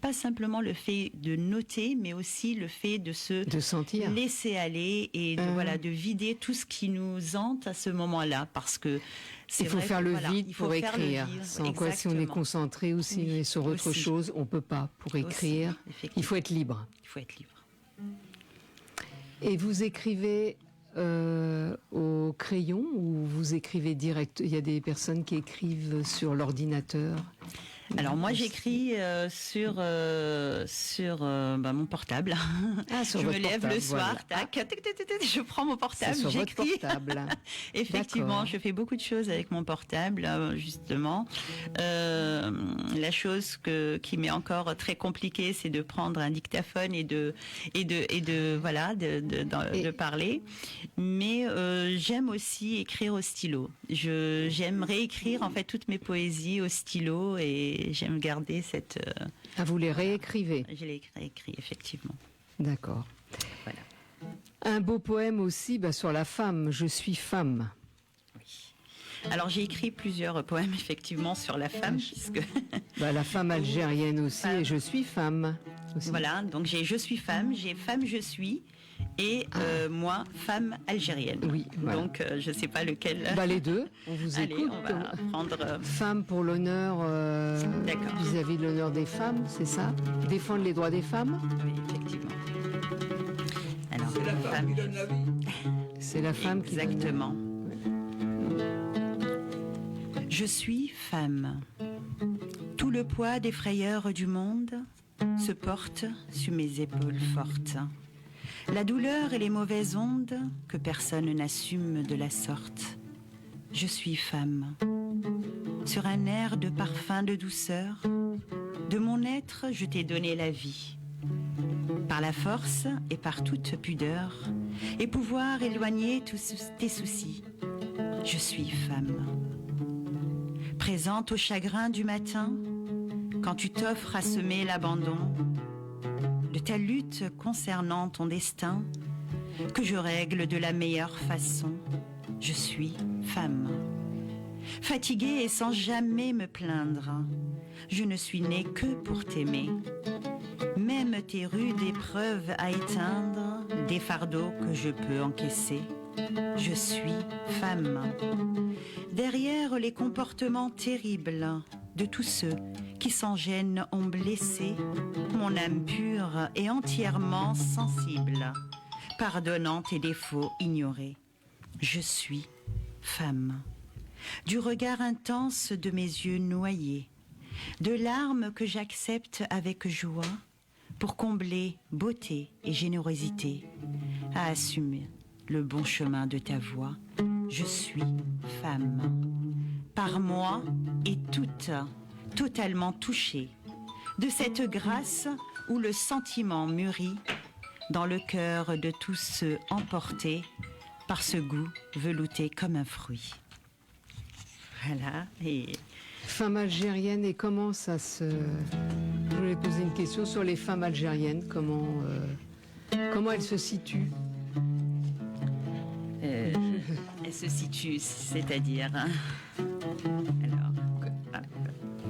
pas simplement le fait de noter, mais aussi le fait de se De sentir. laisser aller et de vider tout ce qui nous hante à ce moment-là, parce que c'est Il faut vrai faire que, le voilà, vide il faut pour faire le écrire. vide, Sans quoi, si on est exactement. concentré ou si on est sur autre aussi. chose, on peut pas. Pour écrire, effectivement. il faut être libre. Il faut être libre. Et vous écrivez au crayon ou vous écrivez direct ? Il y a des personnes qui écrivent sur l'ordinateur. Alors moi j'écris sur mon portable. Ah, sur Je me votre lève portable, le soir, voilà. tac, je prends mon portable, C'est sur votre j'écris. portable. Effectivement, D'accord. je fais beaucoup de choses avec mon portable, justement. La chose qui m'est encore très compliquée, c'est de prendre un dictaphone et de parler. Mais j'aime aussi écrire au stylo. J'aime réécrire en fait toutes mes poésies au stylo et j'aime garder cette. Ah, vous les réécrivez. Je l'ai réécrit effectivement. D'accord. Voilà. Un beau poème aussi sur la femme. Je suis femme. Alors j'ai écrit plusieurs poèmes effectivement sur la femme, puisque Bah, la femme algérienne aussi, et je suis femme. Aussi. voilà, donc j'ai je suis femme, j'ai femme je suis, et moi femme algérienne. Oui, voilà. Donc je sais pas lequel. Bah, les deux, on vous Allez, écoute. on va prendre. Femme pour l'honneur D'accord. vis-à-vis de l'honneur des femmes, c'est ça? Défendre les droits des femmes? Oui, effectivement. Alors C'est la femme qui donne la vie. C'est la femme qui donne- exactement. Je suis femme. Tout le poids des frayeurs du monde se porte sur mes épaules fortes. La douleur et les mauvaises ondes que personne n'assume de la sorte. Je suis femme. Sur un air de parfum de douceur, de mon être je t'ai donné la vie. Par la force et par toute pudeur, et pouvoir éloigner tous tes soucis. Je suis femme. Présente au chagrin du matin, quand tu t'offres à semer l'abandon, de ta lutte concernant ton destin, que je règle de la meilleure façon. Je suis femme. Fatiguée et sans jamais me plaindre, je ne suis née que pour t'aimer. Même tes rudes épreuves à éteindre, des fardeaux que je peux encaisser. Je suis femme. Derrière les comportements terribles de tous ceux qui sans gêne ont blessé mon âme pure et entièrement sensible, pardonnant tes défauts ignorés. Je suis femme. Du regard intense de mes yeux noyés, de larmes que j'accepte avec joie pour combler beauté et générosité, à assumer le bon chemin de ta voix. Je suis femme. Par moi et toute, totalement touchée de cette grâce où le sentiment mûrit dans le cœur de tous ceux emportés par ce goût velouté comme un fruit. Voilà, et Femme algérienne, et comment ça se... Je voulais poser une question sur les femmes algériennes, comment elles se situent? elle se situe, c'est-à-dire... Alors,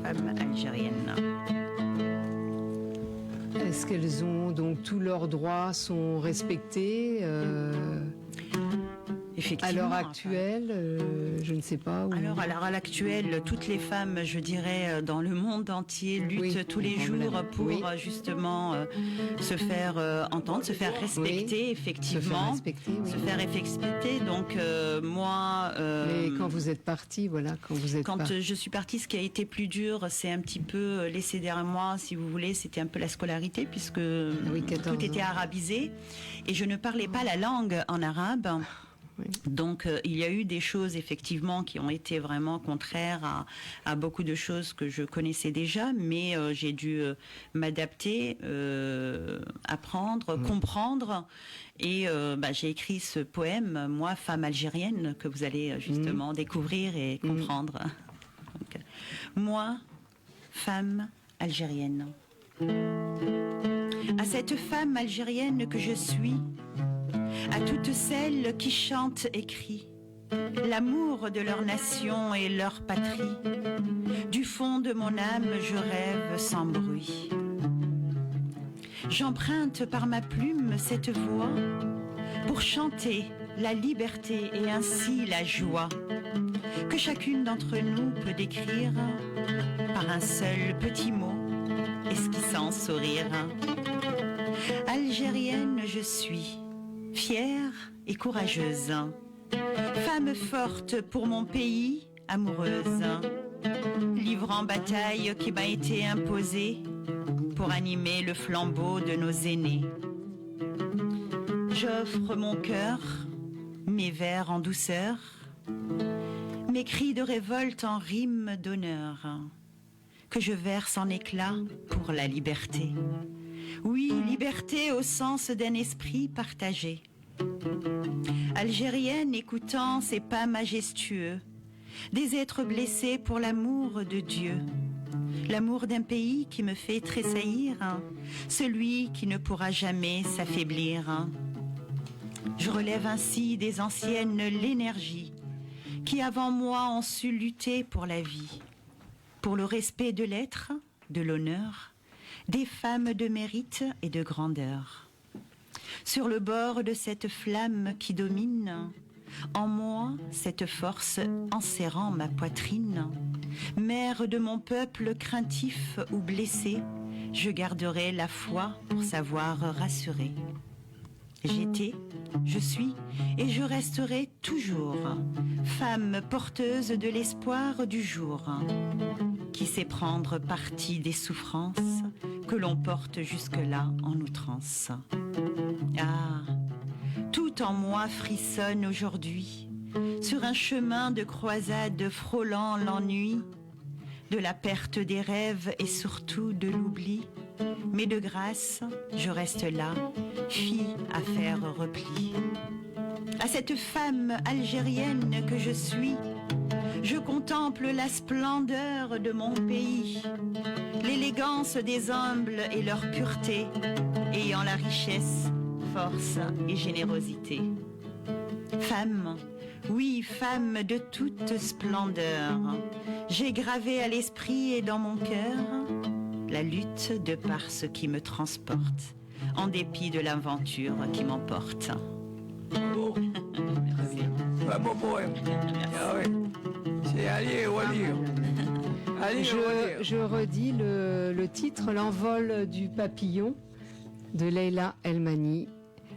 femme algérienne. Est-ce qu'elles ont, donc tous leurs droits sont respectés Effectivement. à l'heure actuelle? Je ne sais pas. Ou... Alors, à l'heure actuelle, toutes les femmes, je dirais, dans le monde entier, luttent Oui, tous les jours pour oui. Justement se faire entendre, se faire respecter, Oui. effectivement. Se faire respecter, oui. Se faire respecter. Donc, moi... Mais quand vous êtes partie, voilà, quand vous êtes Quand je suis partie, ce qui a été plus dur, c'est un petit peu laissé derrière moi, si vous voulez, c'était un peu la scolarité, puisque oui, 14 tout était ans. arabisé, et je ne parlais pas la langue en arabe. Oui. Donc il y a eu des choses effectivement qui ont été vraiment contraires à beaucoup de choses que je connaissais déjà, mais j'ai dû m'adapter, apprendre, comprendre, et j'ai écrit ce poème, moi, femme algérienne, que vous allez justement découvrir et comprendre. Donc, moi, femme algérienne. À cette femme algérienne que je suis, à toutes celles qui chantent et crient l'amour de leur nation et leur patrie, du fond de mon âme je rêve sans bruit. J'emprunte par ma plume cette voix pour chanter la liberté et ainsi la joie que chacune d'entre nous peut décrire par un seul petit mot esquissant sourire. Algérienne je suis, fière et courageuse, femme forte pour mon pays, amoureuse, livrant bataille qui m'a été imposée pour animer le flambeau de nos aînés. J'offre mon cœur, mes vers en douceur, mes cris de révolte en rimes d'honneur, que je verse en éclats pour la liberté. Oui, liberté au sens d'un esprit partagé. Algérienne écoutant ces pas majestueux, des êtres blessés pour l'amour de Dieu, l'amour d'un pays qui me fait tressaillir, celui qui ne pourra jamais s'affaiblir. Je relève ainsi des anciennes l'énergie qui avant moi ont su lutter pour la vie, pour le respect de l'être, de l'honneur, des femmes de mérite et de grandeur. Sur le bord de cette flamme qui domine, en moi cette force enserrant ma poitrine, mère de mon peuple craintif ou blessé, je garderai la foi pour savoir rassurer. J'étais, je suis et je resterai toujours femme porteuse de l'espoir du jour, qui sait prendre parti des souffrances que l'on porte jusque-là en outrance. Ah, tout en moi frissonne aujourd'hui, sur un chemin de croisade frôlant l'ennui, de la perte des rêves et surtout de l'oubli. Mais de grâce, je reste là, fille à faire repli. À cette femme algérienne que je suis, je contemple la splendeur de mon pays, l'élégance des humbles et leur pureté, ayant la richesse, force et générosité. Femme, oui, femme de toute splendeur, j'ai gravé à l'esprit et dans mon cœur la lutte de par ce qui me transporte, en dépit de l'aventure qui m'emporte. Bravo. Merci. Un beau poème. Ah ouais. C'est à lire ou à lire. À lire ou à lire. Je redis le titre, L'envol du papillon, de Leila Elmani,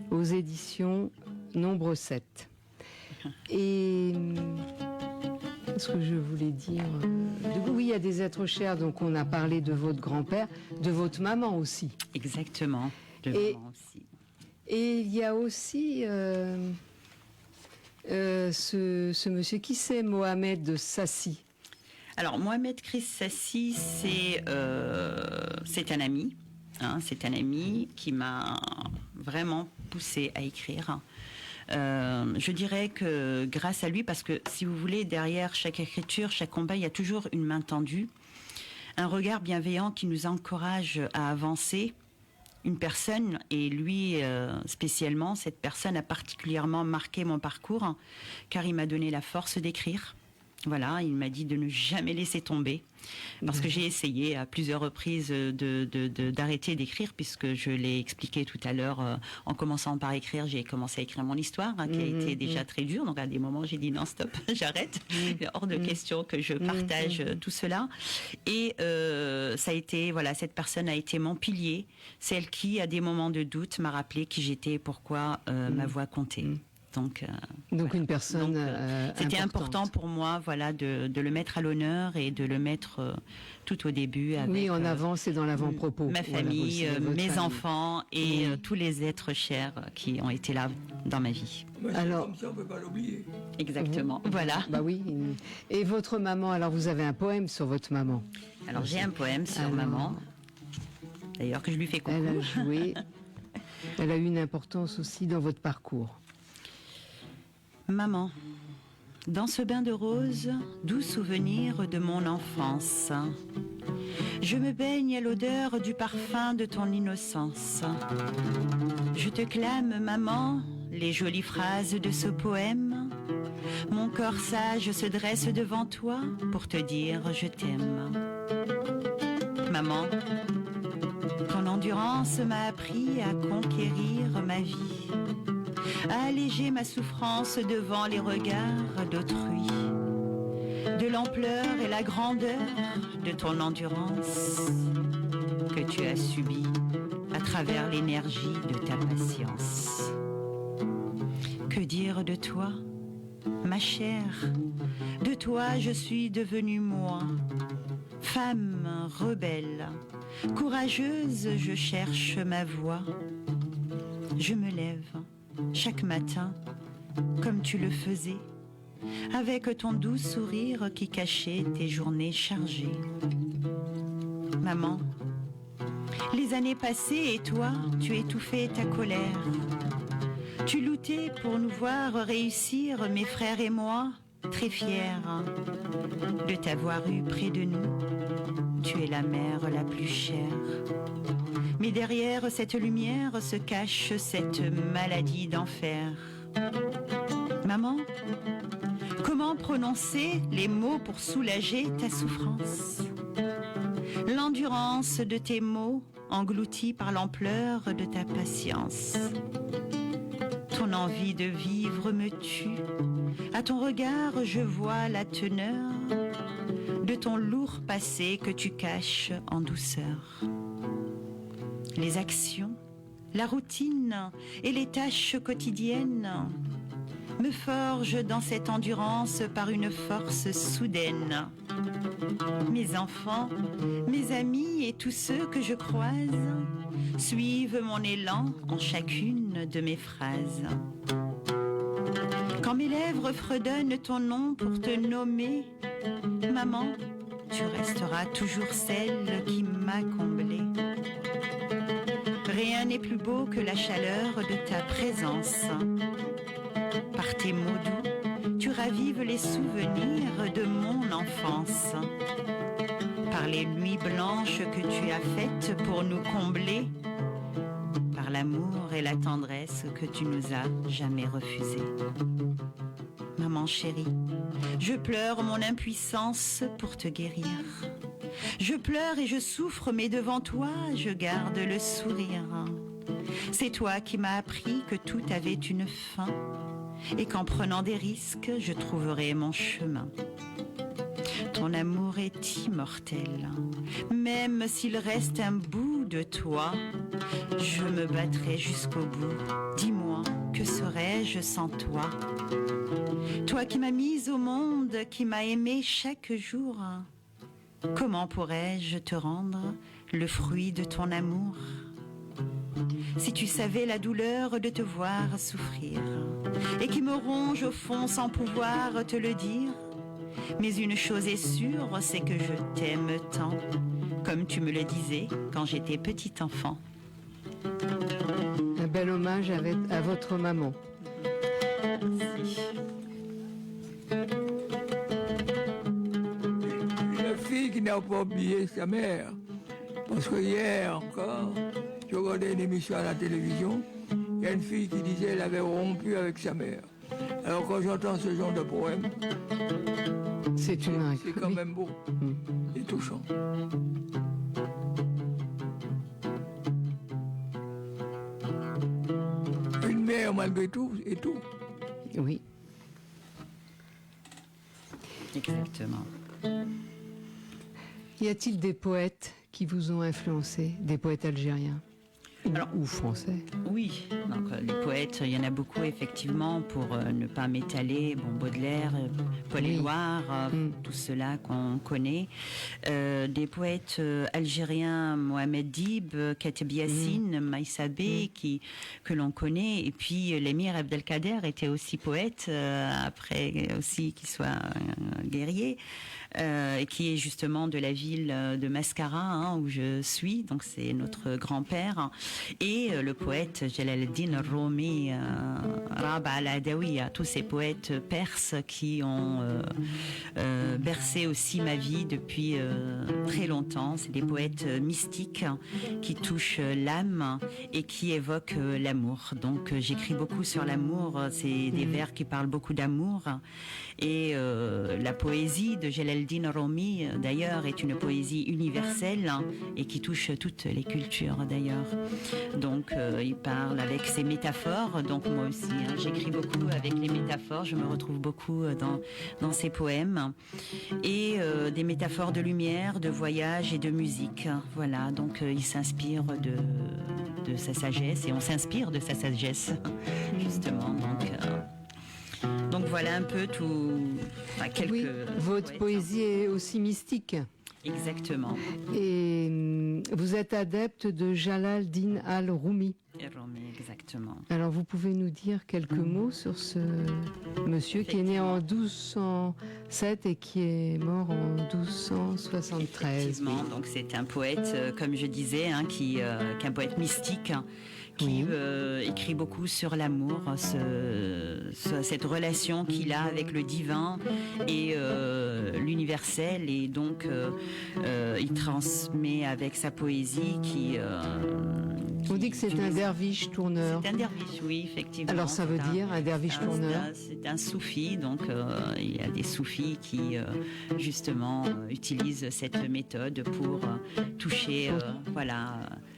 aux éditions Nombre 7. Et ce que je voulais dire, oui, il y a des êtres chers, donc on a parlé de votre grand-père, de votre maman aussi. Exactement, de Et- maman aussi. Et il y a aussi ce monsieur, qui c'est, Mohamed Sassi? Alors, Mohamed Chris Sassi, c'est un ami. Hein, c'est un ami qui m'a vraiment poussé à écrire. Je dirais que grâce à lui, parce que si vous voulez, derrière chaque écriture, chaque combat, il y a toujours une main tendue, un regard bienveillant qui nous encourage à avancer. Une personne, et lui spécialement, cette personne a particulièrement marqué mon parcours, car il m'a donné la force d'écrire. Voilà, il m'a dit de ne jamais laisser tomber, parce que j'ai essayé à plusieurs reprises d'arrêter d'écrire, puisque je l'ai expliqué tout à l'heure, en commençant par écrire, j'ai commencé à écrire mon histoire, qui a été déjà très dure, donc à des moments j'ai dit non stop, j'arrête, il est hors de question que je partage tout cela, et ça a été, voilà, cette personne a été mon pilier, celle qui, à des moments de doute, m'a rappelé qui j'étais et pourquoi ma voix comptait. Donc voilà. Une personne c'était important importante. pour moi, voilà, de le mettre à l'honneur et de le mettre tout au début avec Oui, en avance et dans l'avant-propos. ma Voilà, famille, votre mes famille. enfants et tous les êtres chers qui ont été là dans ma vie. Moi, c'est Alors- comme ça, on ne peut pas l'oublier. Exactement. Voilà. Bah oui. Et votre maman, alors vous avez un poème sur votre maman. Alors j'ai un poème sur Alors- maman. D'ailleurs que je lui fais coucou. Elle a joué, elle a eu une importance aussi dans votre parcours. Maman, dans ce bain de rose, doux souvenir de mon enfance. Je me baigne à l'odeur du parfum de ton innocence. Je te clame, maman, les jolies phrases de ce poème. Mon corps sage se dresse devant toi pour te dire je t'aime. Maman, ton endurance m'a appris à conquérir ma vie, à alléger ma souffrance devant les regards d'autrui, de l'ampleur et la grandeur de ton endurance que tu as subie à travers l'énergie de ta patience. Que dire de toi, ma chère? De toi je suis devenue moi, femme rebelle, courageuse, je cherche ma voie. Je me lève chaque matin comme tu le faisais, avec ton doux sourire qui cachait tes journées chargées. Maman, les années passées et toi, tu étouffais ta colère. Tu luttais pour nous voir réussir, mes frères et moi, très fiers de t'avoir eu près de nous. Tu es la mère la plus chère. Mais derrière cette lumière se cache cette maladie d'enfer. Maman, Comment prononcer les mots pour soulager ta souffrance? L'endurance de tes mots engloutie par l'ampleur de ta patience. Ton envie de vivre me tue. À ton regard, je vois la teneur de ton lourd passé que tu caches en douceur. Les actions, la routine et les tâches quotidiennes me forgent dans cette endurance par une force soudaine. Mes enfants, mes amis et tous ceux que je croise suivent mon élan en chacune de mes phrases. Quand mes lèvres fredonnent ton nom pour te nommer, maman, tu resteras toujours celle qui m'a comblée. Rien n'est plus beau que la chaleur de ta présence. Par tes mots doux, tu ravives les souvenirs de mon enfance. Par les nuits blanches que tu as faites pour nous combler, par l'amour et la tendresse que tu nous as jamais refusés. Maman chérie, je pleure mon impuissance pour te guérir. Je pleure et je souffre, mais devant toi, je garde le sourire. C'est toi qui m'as appris que tout avait une fin et qu'en prenant des risques, je trouverai mon chemin. Ton amour est immortel. Même s'il reste un bout de toi, je me battrai jusqu'au bout. Dis-moi, que serais-je sans toi? Toi qui m'as mise au monde, qui m'as aimé chaque jour, comment pourrais-je te rendre le fruit de ton amour? Si tu savais la douleur de te voir souffrir et qui me ronge au fond sans pouvoir te le dire, mais une chose est sûre, c'est que je t'aime tant, comme tu me le disais quand j'étais petit enfant. Un bel hommage à votre maman. Merci. La fille qui n'a pas oublié sa mère. Parce que hier encore, je regardais une émission à la télévision, il y a une fille qui disait qu'elle avait rompu avec sa mère. Alors quand j'entends ce genre de poème, c'est quand même beau et touchant. Une mère malgré tout et tout. Oui. Exactement. Y a-t-il des poètes qui vous ont influencé, des poètes algériens ou français? Oui, donc les poètes, il y en a beaucoup effectivement, pour ne pas m'étaler. Bon, Baudelaire, Paul Éluard, tout cela qu'on connaît. Des poètes algériens, Mohamed Dib, Kateb Yassine, Maïssa Bey, que l'on connaît. Et puis l'émir Abdelkader était aussi poète, après aussi qu'il soit guerrier. Et qui est justement de la ville de Mascara, où je suis, donc c'est notre grand-père, et le poète Jalaluddin Rumi, Raba al-Adawiya, tous ces poètes perses qui ont bercé aussi ma vie depuis très longtemps. C'est des poètes mystiques qui touchent l'âme et qui évoquent l'amour. Donc j'écris beaucoup sur l'amour, c'est des vers qui parlent beaucoup d'amour, et la poésie de Jalaluddin Rumi, d'ailleurs, est une poésie universelle et qui touche toutes les cultures, d'ailleurs. Donc, il parle avec ses métaphores. Donc, moi aussi, j'écris beaucoup avec les métaphores. Je me retrouve beaucoup dans ses poèmes. Et des métaphores de lumière, de voyage et de musique. Voilà, donc il s'inspire de sa sagesse et on s'inspire de sa sagesse, justement. Donc voilà un peu tout. Enfin, oui, votre poésie est aussi mystique. Exactement. Et vous êtes adepte de Jalaluddin al-Rumi. Exactement. Alors vous pouvez nous dire quelques mots sur ce monsieur qui est né en 1207 et qui est mort en 1273. Effectivement, donc c'est un poète, comme je disais, qui est un poète mystique. Qui écrit beaucoup sur l'amour, cette relation qu'il a avec le divin et l'universel, et donc il transmet avec sa poésie On dit que c'est un derviche tourneur. C'est un derviche, oui, effectivement. Alors ça veut dire un derviche tourneur? C'est un soufi, donc il y a des soufis qui justement utilisent cette méthode pour toucher,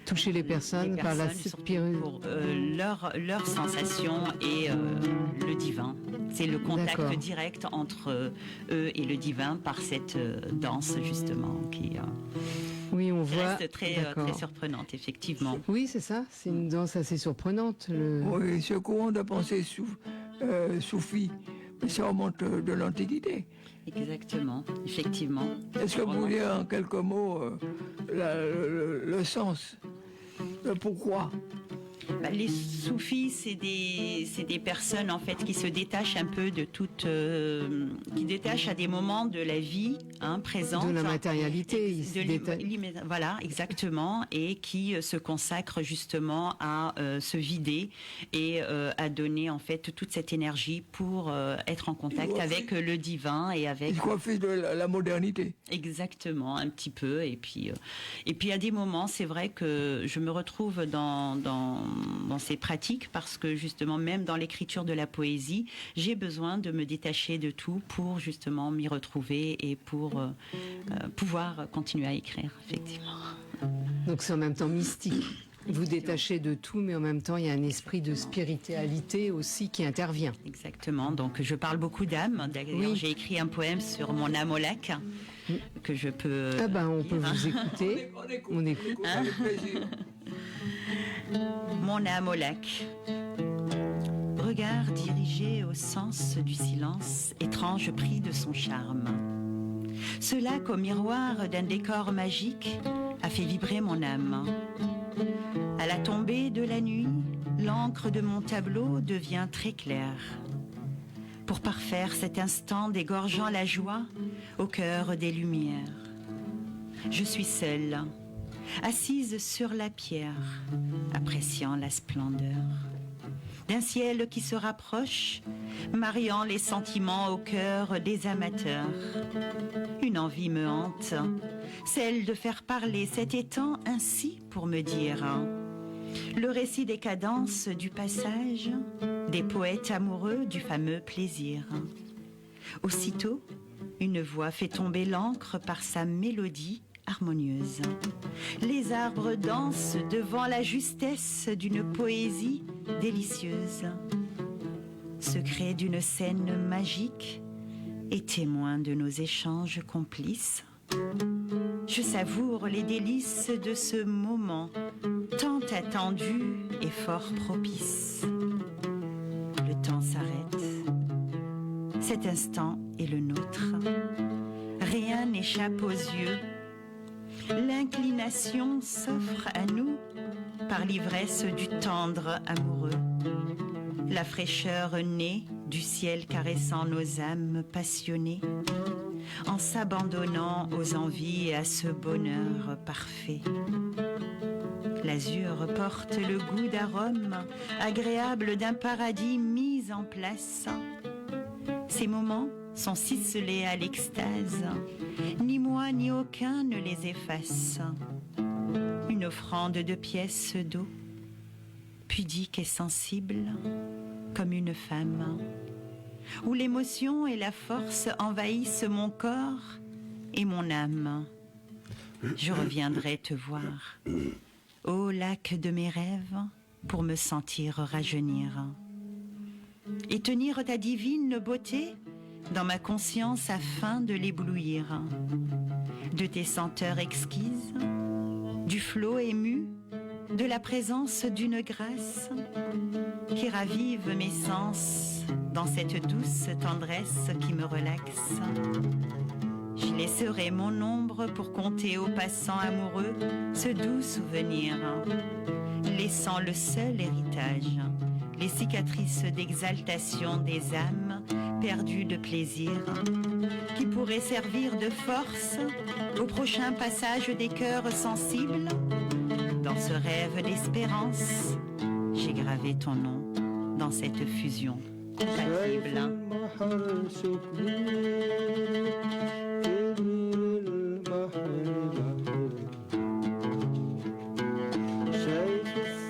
Toucher les personnes par la surtout spiritualité. pour leur sensation et le divin. C'est le contact D'accord. direct entre eux et le divin par cette danse justement qui Oui, on voit. reste très D'accord. surprenante, effectivement. Oui, c'est ça. C'est une danse assez surprenante. Oui, ce courant de pensée soufi, ça remonte de l'Antiquité. Exactement, effectivement. Est-ce que vous voulez en quelques mots le sens, le pourquoi? Les soufis, c'est des personnes en fait qui se détachent un peu de toute, qui détachent à des moments de la vie présente, De la matérialité. Ils se déta- voilà, exactement, et qui se consacrent justement à se vider et à donner en fait toute cette énergie pour être en contact avec le divin et avec. Ils coiffent de la modernité. Exactement, un petit peu. Et puis à des moments, c'est vrai que je me retrouve dans ces pratiques parce que justement, même dans l'écriture de la poésie, j'ai besoin de me détacher de tout pour justement m'y retrouver et pour pouvoir continuer à écrire, effectivement. Donc c'est en même temps mystique. Vous détachez de tout, mais en même temps, il y a un esprit de spiritualité aussi qui intervient. Exactement. Donc, je parle beaucoup d'âme. D'ailleurs, Oui. j'ai écrit un poème sur mon âme au lac que je peux. Ah ben, on peut vous écouter. On écoute. Avec plaisir. Mon âme au lac. Regard dirigé au sens du silence, étrange prix de son charme. Ce lac au miroir d'un décor magique a fait vibrer mon âme. À la tombée de la nuit, l'encre de mon tableau devient très claire. Pour parfaire cet instant dégorgeant la joie au cœur des lumières. Je suis seule, assise sur la pierre, appréciant la splendeur d'un ciel qui se rapproche, mariant les sentiments au cœur des amateurs. Une envie me hante, celle de faire parler cet étang ainsi pour me dire le récit des cadences du passage, des poètes amoureux du fameux plaisir. Aussitôt, une voix fait tomber l'encre par sa mélodie harmonieuse. Les arbres dansent devant la justesse d'une poésie délicieuse. Secret d'une scène magique et témoin de nos échanges complices. Je savoure les délices de ce moment tant attendu et fort propice. Le temps s'arrête. Cet instant est le nôtre. Rien n'échappe aux yeux. L'inclination s'offre à nous par l'ivresse du tendre amoureux. La fraîcheur naît du ciel caressant nos âmes passionnées, en s'abandonnant aux envies et à ce bonheur parfait. L'azur porte le goût d'arôme agréable d'un paradis mis en place. Ces moments sont ciselés à l'extase, ni moi ni aucun ne les efface. Une offrande de pièces d'eau, pudique et sensible, comme une femme, où l'émotion et la force envahissent mon corps et mon âme. Je reviendrai te voir, ô lac de mes rêves, pour me sentir rajeunir. Et tenir ta divine beauté dans ma conscience afin de l'éblouir. De tes senteurs exquises, du flot ému, de la présence d'une grâce qui ravive mes sens dans cette douce tendresse qui me relaxe. Je laisserai mon ombre pour compter aux passants amoureux ce doux souvenir, laissant le seul héritage, les cicatrices d'exaltation des âmes perdues de plaisir, qui pourraient servir de force au prochain passage des cœurs sensibles. Dans ce rêve d'espérance, j'ai gravé ton nom dans cette fusion compatible. شايف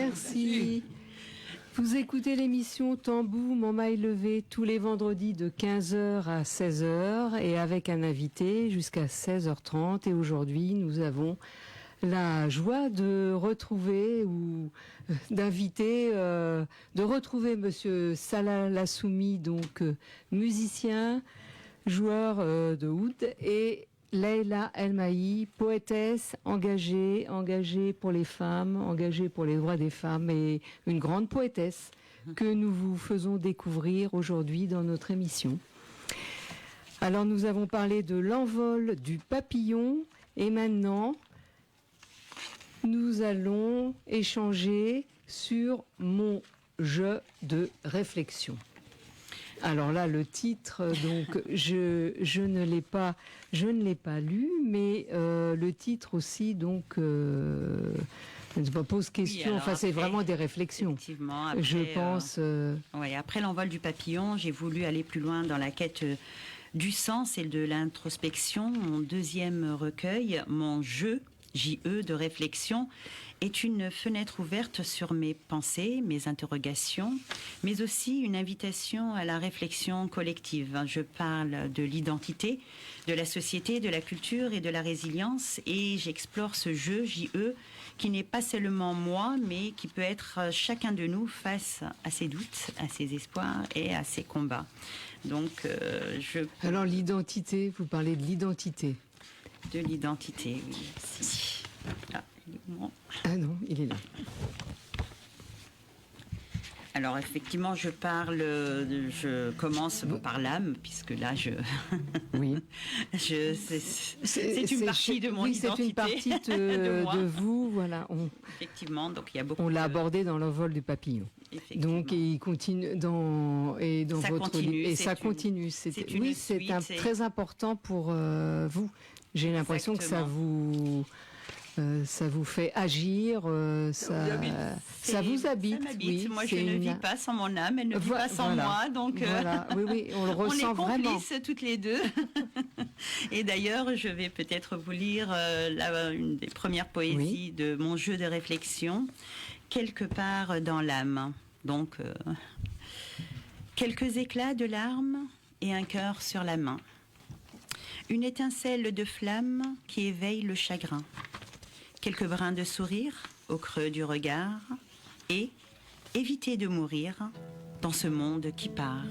Merci. Vous écoutez l'émission Tambou, mon maille levé, tous les vendredis de 15h à 16h et avec un invité jusqu'à 16h30. Et aujourd'hui, nous avons la joie de retrouver de retrouver Monsieur Salah Lassoumi, donc musicien, joueur de oud, et Leila Elmahi, poétesse engagée pour les femmes, engagée pour les droits des femmes et une grande poétesse que nous vous faisons découvrir aujourd'hui dans notre émission. Alors nous avons parlé de l'envol du papillon et maintenant nous allons échanger sur mon jeu de réflexion. Alors là, le titre, donc, je ne l'ai pas lu, mais le titre aussi, donc, je ne pose question. Oui, enfin, c'est après, vraiment des réflexions. Effectivement. Après, je pense. Oui, après l'envol du papillon, j'ai voulu aller plus loin dans la quête du sens et de l'introspection. Mon deuxième recueil, mon jeu, J-E, de réflexion, est une fenêtre ouverte sur mes pensées, mes interrogations, mais aussi une invitation à la réflexion collective. Je parle de l'identité, de la société, de la culture et de la résilience, et j'explore ce jeu, J-E, qui n'est pas seulement moi, mais qui peut être chacun de nous face à ses doutes, à ses espoirs et à ses combats. Donc, Alors, l'identité, vous parlez de l'identité. De l'identité, oui. Si. Ah non, il est là. Alors effectivement, je commence par l'âme, puisque là, oui, c'est une partie de mon identité. C'est une partie de vous, voilà. Effectivement, donc il y a beaucoup. On l'a abordé dans l'envol du papillon. Donc il continue dans ça votre continue, et ça continue. C'est très important pour vous. J'ai l'impression que ça vous fait agir, ça vous habite. Oui, moi, je ne vis pas sans mon âme, elle ne vit pas sans moi. Donc, voilà. Oui, on le ressent vraiment. On est complices toutes les deux. Et d'ailleurs, je vais peut-être vous lire une des premières poésies de mon jeu de réflexion, quelque part dans l'âme. Donc, quelques éclats de larmes et un cœur sur la main. Une étincelle de flamme qui éveille le chagrin. Quelques brins de sourire au creux du regard et éviter de mourir dans ce monde qui part.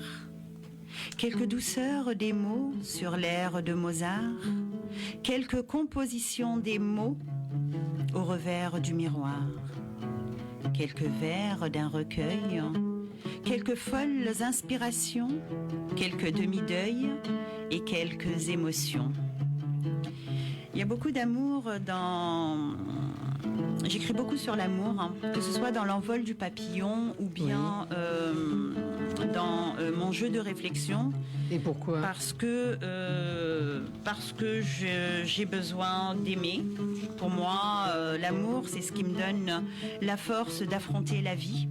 Quelques douceurs des mots sur l'air de Mozart, quelques compositions des mots au revers du miroir, quelques vers d'un recueil, quelques folles inspirations, quelques demi-deuils et quelques émotions. Il y a beaucoup d'amour dans... J'écris beaucoup sur l'amour, que ce soit dans l'envol du papillon ou bien dans mon jeu de réflexion. Et pourquoi ? Parce que j'ai besoin d'aimer. Pour moi, l'amour, c'est ce qui me donne la force d'affronter la vie.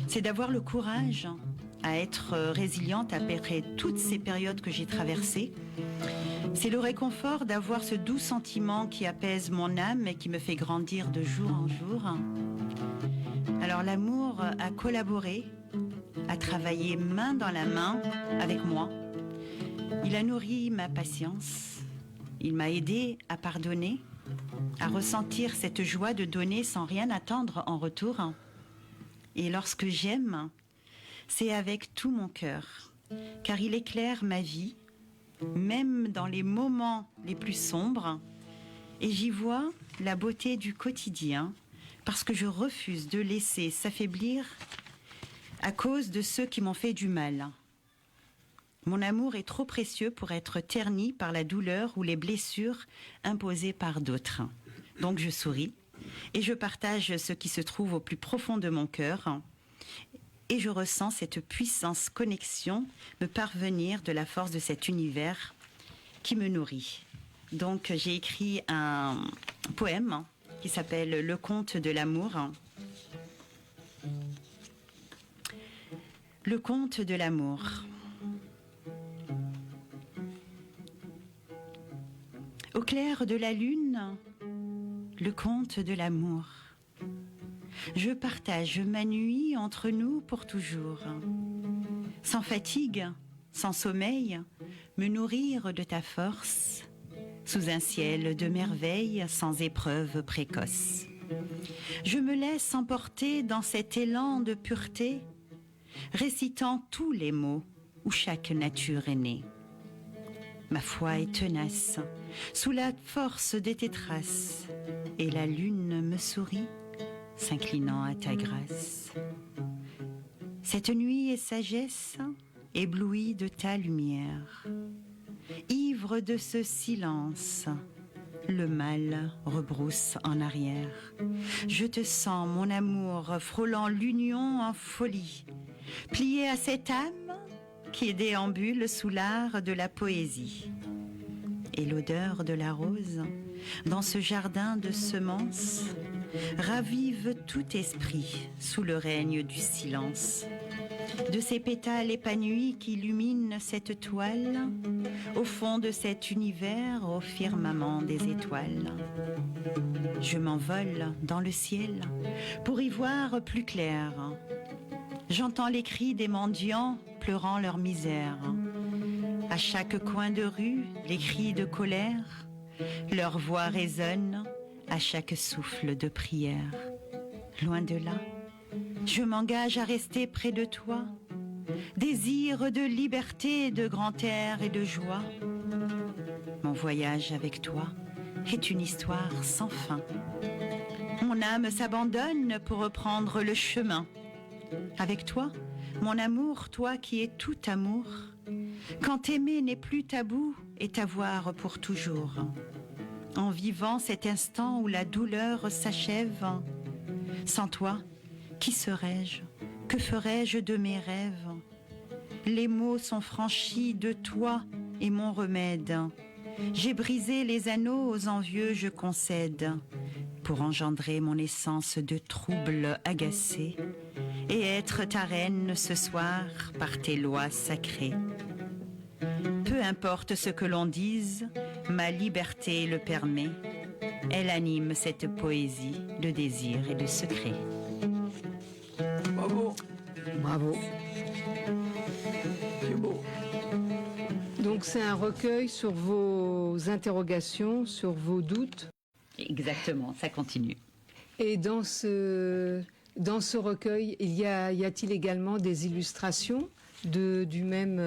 C'est d'avoir le courage à être résiliente après toutes ces périodes que j'ai traversées. C'est le réconfort d'avoir ce doux sentiment qui apaise mon âme et qui me fait grandir de jour en jour. Alors l'amour a collaboré, a travaillé main dans la main avec moi. Il a nourri ma patience. Il m'a aidé à pardonner, à ressentir cette joie de donner sans rien attendre en retour. Et lorsque j'aime, c'est avec tout mon cœur, car il éclaire ma vie, même dans les moments les plus sombres, et j'y vois la beauté du quotidien, parce que je refuse de laisser s'affaiblir à cause de ceux qui m'ont fait du mal. Mon amour est trop précieux pour être terni par la douleur ou les blessures imposées par d'autres. Donc je souris, et je partage ce qui se trouve au plus profond de mon cœur, et je ressens cette puissance connexion me parvenir de la force de cet univers qui me nourrit. Donc j'ai écrit un poème qui s'appelle « Le conte de l'amour ». Le conte de l'amour. Au clair de la lune, le conte de l'amour. Je partage ma nuit entre nous pour toujours. Sans fatigue, sans sommeil, me nourrir de ta force, sous un ciel de merveilles, sans épreuve précoce. Je me laisse emporter dans cet élan de pureté, récitant tous les mots où chaque nature est née. Ma foi est tenace, sous la force de tes traces, et la lune me sourit, s'inclinant à ta grâce. Cette nuit est sagesse, éblouie de ta lumière. Ivre de ce silence, le mal rebrousse en arrière. Je te sens, mon amour, frôlant l'union en folie, plié à cette âme qui déambule sous l'art de la poésie. Et l'odeur de la rose, dans ce jardin de semences, ravive tout esprit sous le règne du silence. De ces pétales épanouis qui illuminent cette toile, au fond de cet univers, au firmament des étoiles. Je m'envole dans le ciel pour y voir plus clair. J'entends les cris des mendiants pleurant leur misère. À chaque coin de rue, les cris de colère, leur voix résonne à chaque souffle de prière. Loin de là, je m'engage à rester près de toi, désir de liberté, de grand air et de joie. Mon voyage avec toi est une histoire sans fin. Mon âme s'abandonne pour reprendre le chemin. Avec toi, mon amour, toi qui es tout amour, quand aimer n'est plus tabou et t'avoir pour toujours. En vivant cet instant où la douleur s'achève, sans toi, qui serais-je? Que ferais-je de mes rêves? Les mots sont franchis de toi et mon remède. J'ai brisé les anneaux aux envieux, je concède, pour engendrer mon essence de trouble agacé et être ta reine ce soir par tes lois sacrées. Peu importe ce que l'on dise, ma liberté le permet. Elle anime cette poésie de désir et de secret. Bravo. Bravo. C'est beau. Donc c'est un recueil sur vos interrogations, sur vos doutes. Exactement, ça continue. Et dans ce recueil, y a-t-il également des illustrations du même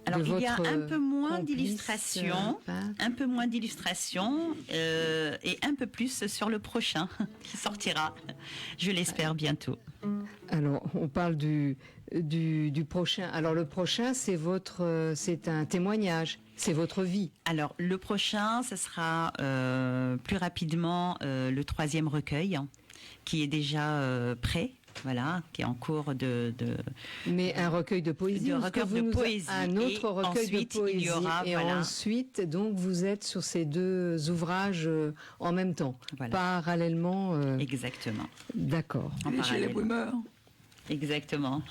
Alors il y a un peu moins complice, d'illustrations, et un peu plus sur le prochain qui sortira, je l'espère bientôt. Alors on parle du prochain. Alors le prochain, c'est un témoignage, c'est votre vie. Alors le prochain, ce sera plus rapidement le 3e recueil, qui est déjà prêt. Voilà, qui est en cours de... Mais un recueil de poésie. Un autre recueil de poésie. Il y aura, et voilà. ensuite, donc, vous êtes sur ces deux ouvrages en même temps, voilà. Parallèlement. Exactement. D'accord. En Il est chez les parallèle. primeurs. Exactement.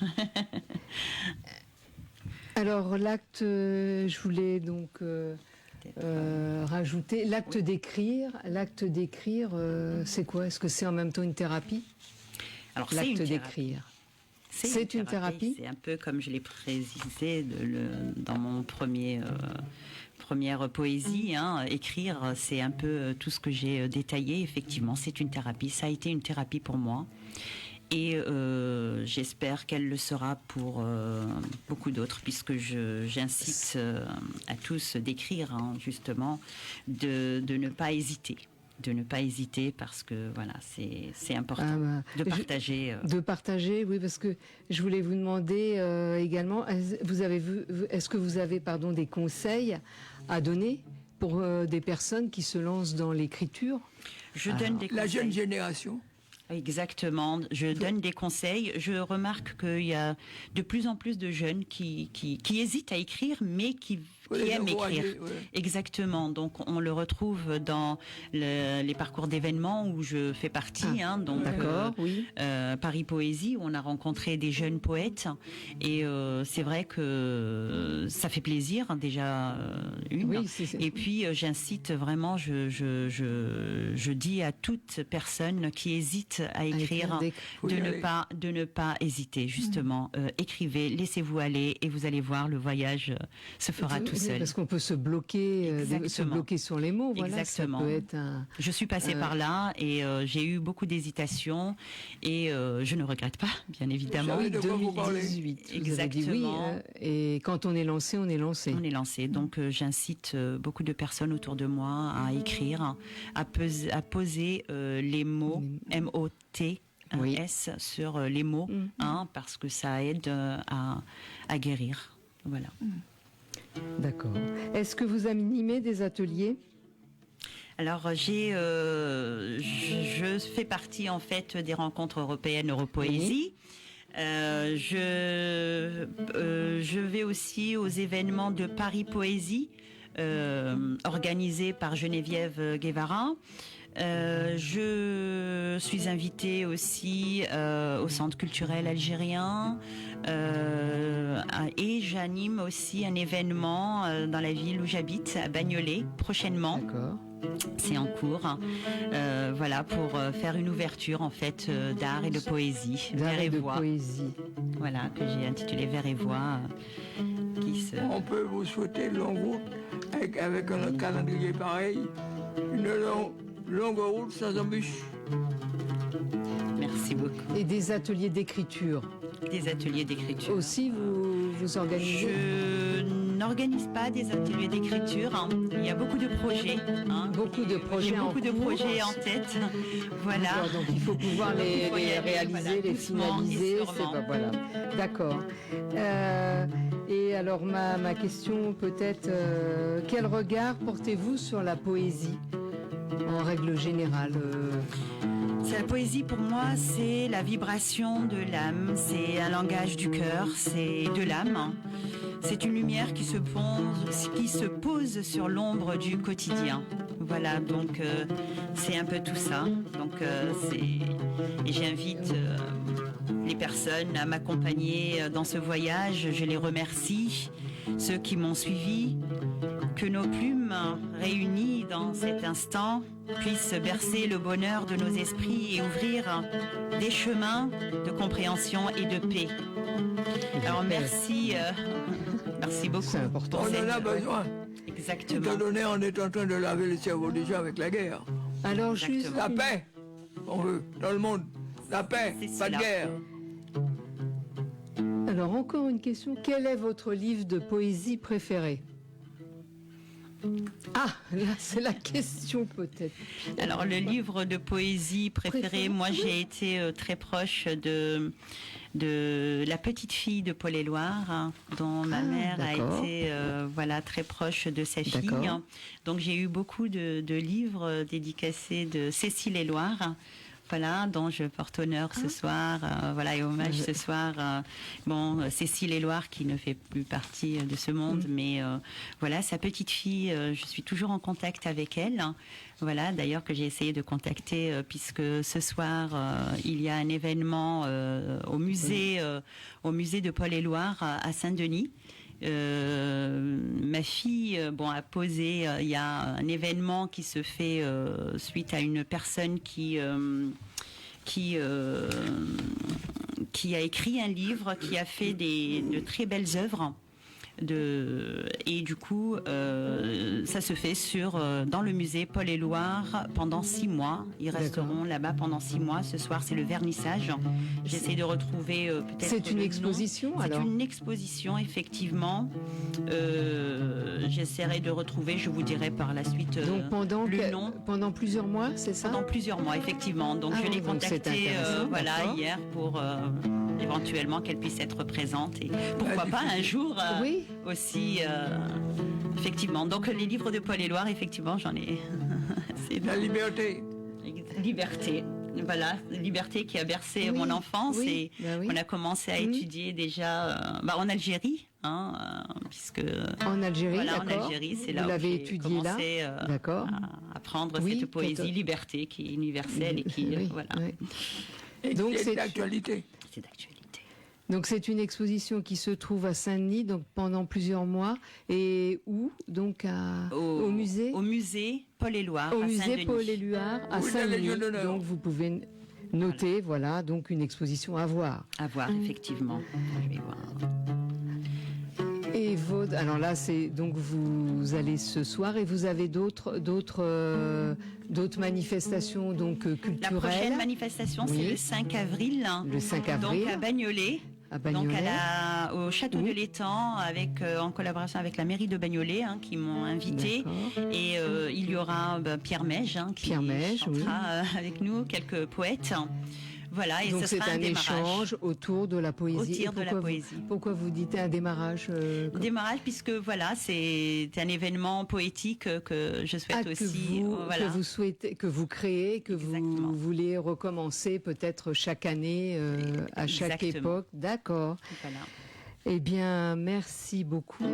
Alors, l'acte, je voulais donc rajouter, l'acte d'écrire, c'est quoi? Est-ce que c'est en même temps une thérapie? Alors, c'est L'acte une thérapie. d'écrire. C'est une thérapie. C'est un peu comme je l'ai précisé dans mon première poésie. Écrire, c'est un peu tout ce que j'ai détaillé. Effectivement, c'est une thérapie. Ça a été une thérapie pour moi. Et j'espère qu'elle le sera pour beaucoup d'autres, puisque j'incite à tous d'écrire, justement, de ne pas hésiter. De ne pas hésiter parce que voilà, c'est important de partager. De partager, oui, parce que je voulais vous demander également, est-ce que vous avez des conseils à donner pour des personnes qui se lancent dans l'écriture? Je donne des conseils. La jeune génération. Exactement, je donne des conseils. Je remarque qu'il y a de plus en plus de jeunes qui hésitent à écrire, mais qui les qui aiment encourager, écrire. ouais. Exactement. Donc on le retrouve dans les parcours d'événements où je fais partie. Donc D'accord, oui. Paris Poésie, où on a rencontré des jeunes poètes. Et c'est vrai que ça fait plaisir, déjà, une. Oui, c'est- Et puis j'incite vraiment, je dis à toute personne qui hésite à écrire des- Faut y aller. de ne pas hésiter, justement. Écrivez, laissez-vous aller et vous allez voir, le voyage se fera tout Oui, seul. Parce qu'on peut se bloquer, se Exactement. bloquer sur les mots. Voilà, Exactement. ça peut être un... Je suis passée par là et j'ai eu beaucoup d'hésitations et je ne regrette pas, bien évidemment. savez de quoi vous parlez. 2018, vous avez dit oui. Exactement. Et quand on est lancé, on est lancé. On est lancé. Donc j'incite beaucoup de personnes autour de moi à écrire, à poser les mots M-O-T. Oui. S sur les mots, parce que ça aide à guérir. Voilà. D'accord. Est-ce que vous animez des ateliers? Alors je fais partie en fait des rencontres européennes Europoésie. Je vais aussi aux événements de Paris Poésie organisés par Geneviève Guevara. Je suis invitée aussi au Centre culturel algérien et j'anime aussi un événement dans la ville où j'habite, à Bagnolet, prochainement. D'accord. C'est en cours, voilà, pour faire une ouverture en fait d'art et de poésie, D'art vers et et de voix. poésie. Voilà, que j'ai intitulé Vers et voix, qui se... On peut vous souhaiter longue route avec un calendrier pareil, une longue route sans embûches. Merci beaucoup. Et des ateliers d'écriture. Des ateliers d'écriture. Aussi, vous organisez? Je n'organise pas des ateliers d'écriture. Il y a beaucoup de projets. Beaucoup de projets J'ai en beaucoup de cours. projets en tête. Voilà. D'accord, donc il faut pouvoir les Faut y aller, réaliser, voilà, les doucement et finaliser. sûrement. Voilà. D'accord. Et alors ma question peut-être, quel regard portez-vous sur la poésie en règle générale? C'est la poésie pour moi, c'est la vibration de l'âme, c'est un langage du cœur, c'est de l'âme. C'est une lumière qui se pose sur l'ombre du quotidien. Voilà, donc c'est un peu tout ça. Donc et j'invite les personnes à m'accompagner dans ce voyage. Je les remercie, ceux qui m'ont suivi. Que nos plumes réunies dans cet instant puissent bercer le bonheur de nos esprits et ouvrir des chemins de compréhension et de paix. Alors merci, merci beaucoup. C'est important. On pour en a cette- besoin. Exactement. Étant donné on est en train de laver le cerveau déjà avec la guerre. Alors juste Exactement. La paix, on veut, dans le monde. La paix, C'est pas de cela. guerre. Alors encore une question, quel est votre livre de poésie préféré? Ah, là c'est la question peut-être. Alors le livre de poésie préféré, moi j'ai été très proche de La petite fille de Paul Éluard, dont ma mère a d'accord. été voilà, très proche de sa fille. D'accord. Donc j'ai eu beaucoup de livres dédicacés de Cécile Éluard. Voilà, dont je porte honneur ce soir, voilà, et hommage ce soir. Cécile Éluard qui ne fait plus partie de ce monde, mais voilà, sa petite fille, je suis toujours en contact avec elle. Voilà, d'ailleurs que j'ai essayé de contacter puisque ce soir il y a un événement au musée de Paul Éluard à Saint-Denis. Ma fille a posé, il y a un événement qui se fait suite à une personne qui a écrit un livre, qui a fait de très belles œuvres. Et du coup, ça se fait dans le musée Paul Éluard pendant 6 mois. Ils resteront là-bas pendant 6 mois. Ce soir, c'est le vernissage. J'essaie de retrouver peut-être. C'est une le nom. exposition, C'est alors une exposition, effectivement. J'essaierai de retrouver, je vous dirai par la suite Donc le nom. pendant plusieurs mois, c'est ça? Pendant plusieurs mois, effectivement. Donc Ah je oui, l'ai donc c'est contactée intéressant, d'accord. hier pour éventuellement qu'elle puisse être présente. Et pourquoi pas un jour Oui. aussi, effectivement. Donc les livres de Paul Éluard, effectivement, j'en ai. C'est La liberté. Liberté. Voilà, liberté qui a bercé Oui, mon enfance oui, et bah oui. on a commencé à étudier déjà en Algérie. puisque En Algérie, voilà, en d'accord. Algérie, c'est Vous là où l'avez j'ai étudié là, commencé d'accord. à apprendre Oui, cette poésie peut-être. liberté qui est universelle et qui Oui, voilà, oui. Et Donc, c'est c'est- d'actualité. c'est d'actualité. Donc c'est une exposition qui se trouve à Saint-Denis donc pendant plusieurs mois et où donc au musée Au musée Paul-Éluard au à musée Saint-Denis. Paul-Éluard à Où est la Saint-Denis. Légion d'honneur. Donc vous pouvez noter voilà donc une exposition à voir. À voir effectivement. Je vais voir. Et alors là c'est donc vous allez ce soir et vous avez d'autres manifestations donc La culturelles. prochaine manifestation, c'est Oui. le 5 avril. Le 5 avril. Donc à Bagnolet. À Donc Bagnolet. au château Oui. de l'Étang, en collaboration avec la mairie de Bagnolet, qui m'ont invité. D'accord. Et il y aura Pierre Mège qui Pierre Mège, chantera avec nous, quelques poètes. Voilà, et Donc ce c'est sera un un démarrage. échange autour de la poésie. Autour Et de la pourquoi poésie. Pourquoi vous dites un démarrage Démarrage, puisque voilà, c'est un événement poétique que je souhaite que aussi. que vous souhaitez, que vous créez, que Exactement. vous voulez recommencer peut-être chaque année, à chaque Exactement. époque. D'accord. Voilà. Eh bien, merci beaucoup,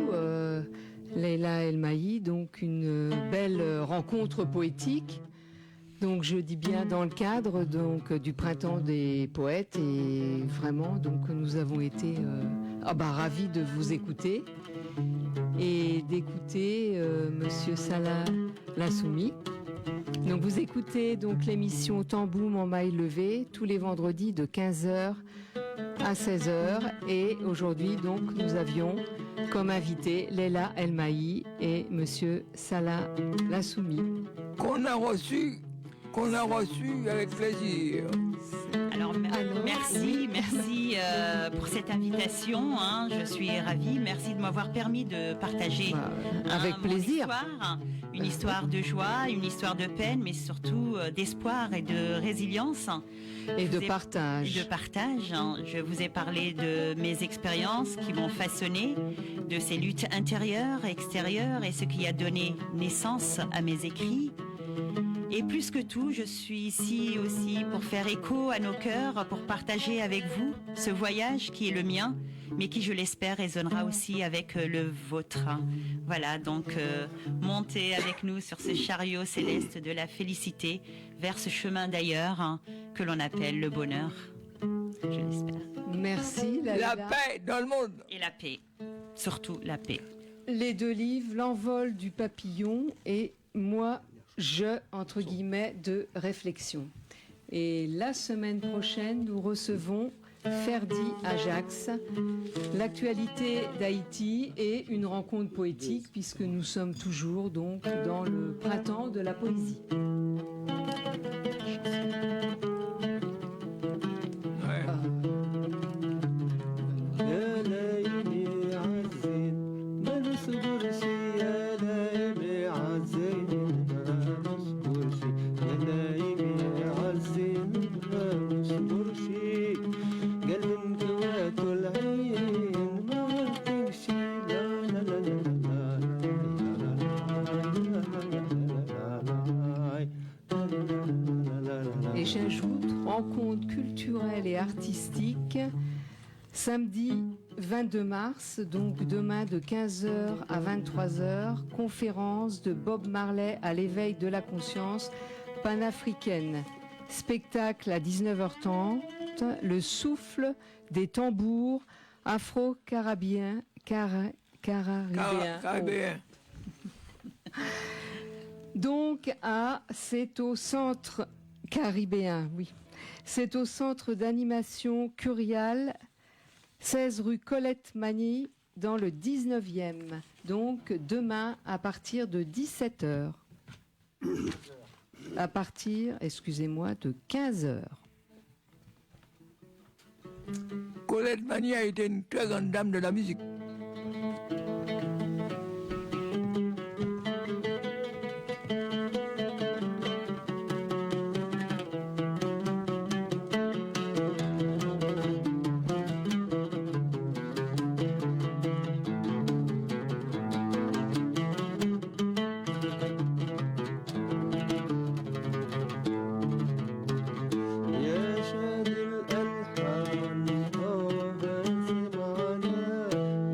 Leila El-Mahi. Donc, une belle rencontre poétique. Donc, je dis bien dans le cadre donc du printemps des poètes et vraiment donc nous avons été ravis de vous écouter et d'écouter Monsieur Salah Lassoumi. Donc vous écoutez donc l'émission Tamboum en maille levée tous les vendredis de 15h à 16h et aujourd'hui donc nous avions comme invité Leila El-Mahi et Monsieur Salah Lassoumi. Qu'on a reçu avec plaisir. Alors, merci pour cette invitation. Je suis ravie. Merci de m'avoir permis de partager Avec mon plaisir. une histoire de joie, une histoire de peine, mais surtout d'espoir et de résilience. Et de Et partage. de partage. Je vous ai parlé de mes expériences qui m'ont façonné, de ces luttes intérieures et extérieures et ce qui a donné naissance à mes écrits. Et plus que tout, je suis ici aussi pour faire écho à nos cœurs, pour partager avec vous ce voyage qui est le mien, mais qui, je l'espère, résonnera aussi avec le vôtre. Voilà, donc montez avec nous sur ce chariot céleste de la félicité vers ce chemin d'ailleurs que l'on appelle le bonheur. Je l'espère. Merci La Leila. paix dans le monde. Et la paix, surtout la paix. Les deux livres, L'envol du papillon et Moi, je, entre guillemets, de réflexion. Et la semaine prochaine, nous recevons Ferdi Ajax, l'actualité d'Haïti et une rencontre poétique, puisque nous sommes toujours donc dans le printemps de la poésie. يا ليلي عالزين ما نصبرش يا ليلي عالزين ما نصبرش يا ليلي عالزين ما نصبرش قلب انكوات العين ما تمشي لا لا لا Et j'ajoute rencontre culturelle et artistique samedi 22 mars, donc demain de 15h à 23h, conférence de Bob Marley à l'éveil de la conscience panafricaine. Spectacle à 19h30, le souffle des tambours afro-caribéens. Caribéen. Donc, c'est au centre caribéen, oui. C'est au centre d'animation Curial, 16 rue Colette Magny, dans le 19e. Donc, demain, à partir de 17h. À partir, excusez-moi, de 15h. Colette Magny a été une très grande dame de la musique. يا شاد الألحان باسم على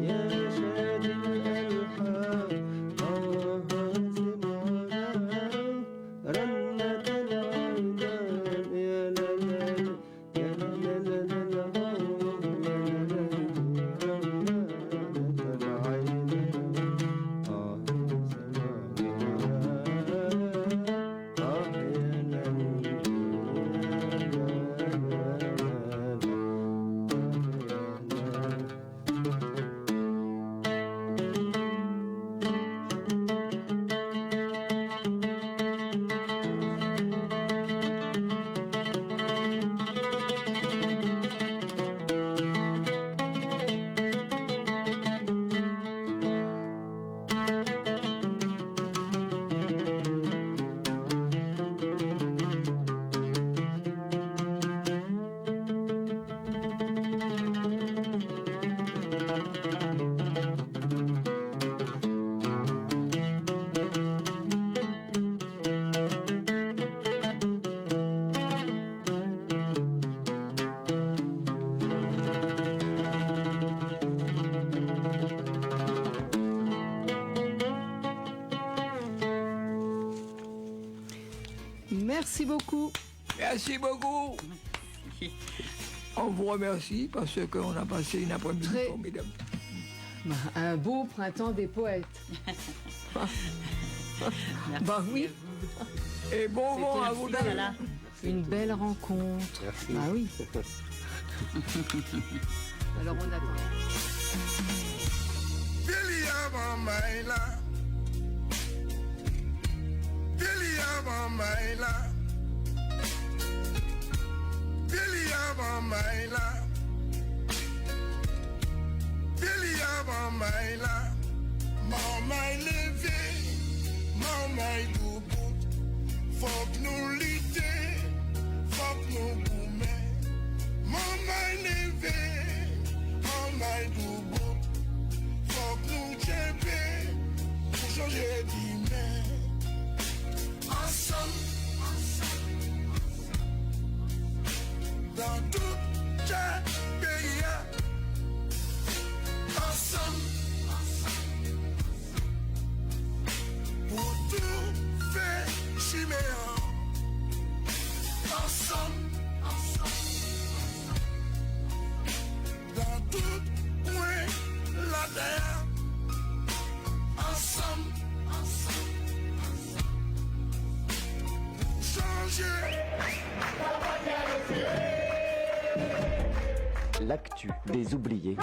Merci beaucoup. Merci beaucoup. On vous remercie parce qu'on a passé une après-midi Très- formidable. Un beau printemps des poètes. Bah oui, Et bon vent à vous deux. Voilà. une belle rencontre. Merci. Ah oui. Alors on attend. Biliaba Maila. Biliaba Maila. Biliaba Maila. Biliaba Maila. Mamay levé, mamay debout. Faut que nous lutter, faut que nous boumer. Mamay levé, mamay debout. Faut que nous tchèper pour changer d'humain. Ensemble, dans tout chaque pays. Ensemble, pour tout faire chiméen. Ensemble, dans tout coin la terre. Ensemble, pour changer. L'actu des oubliés.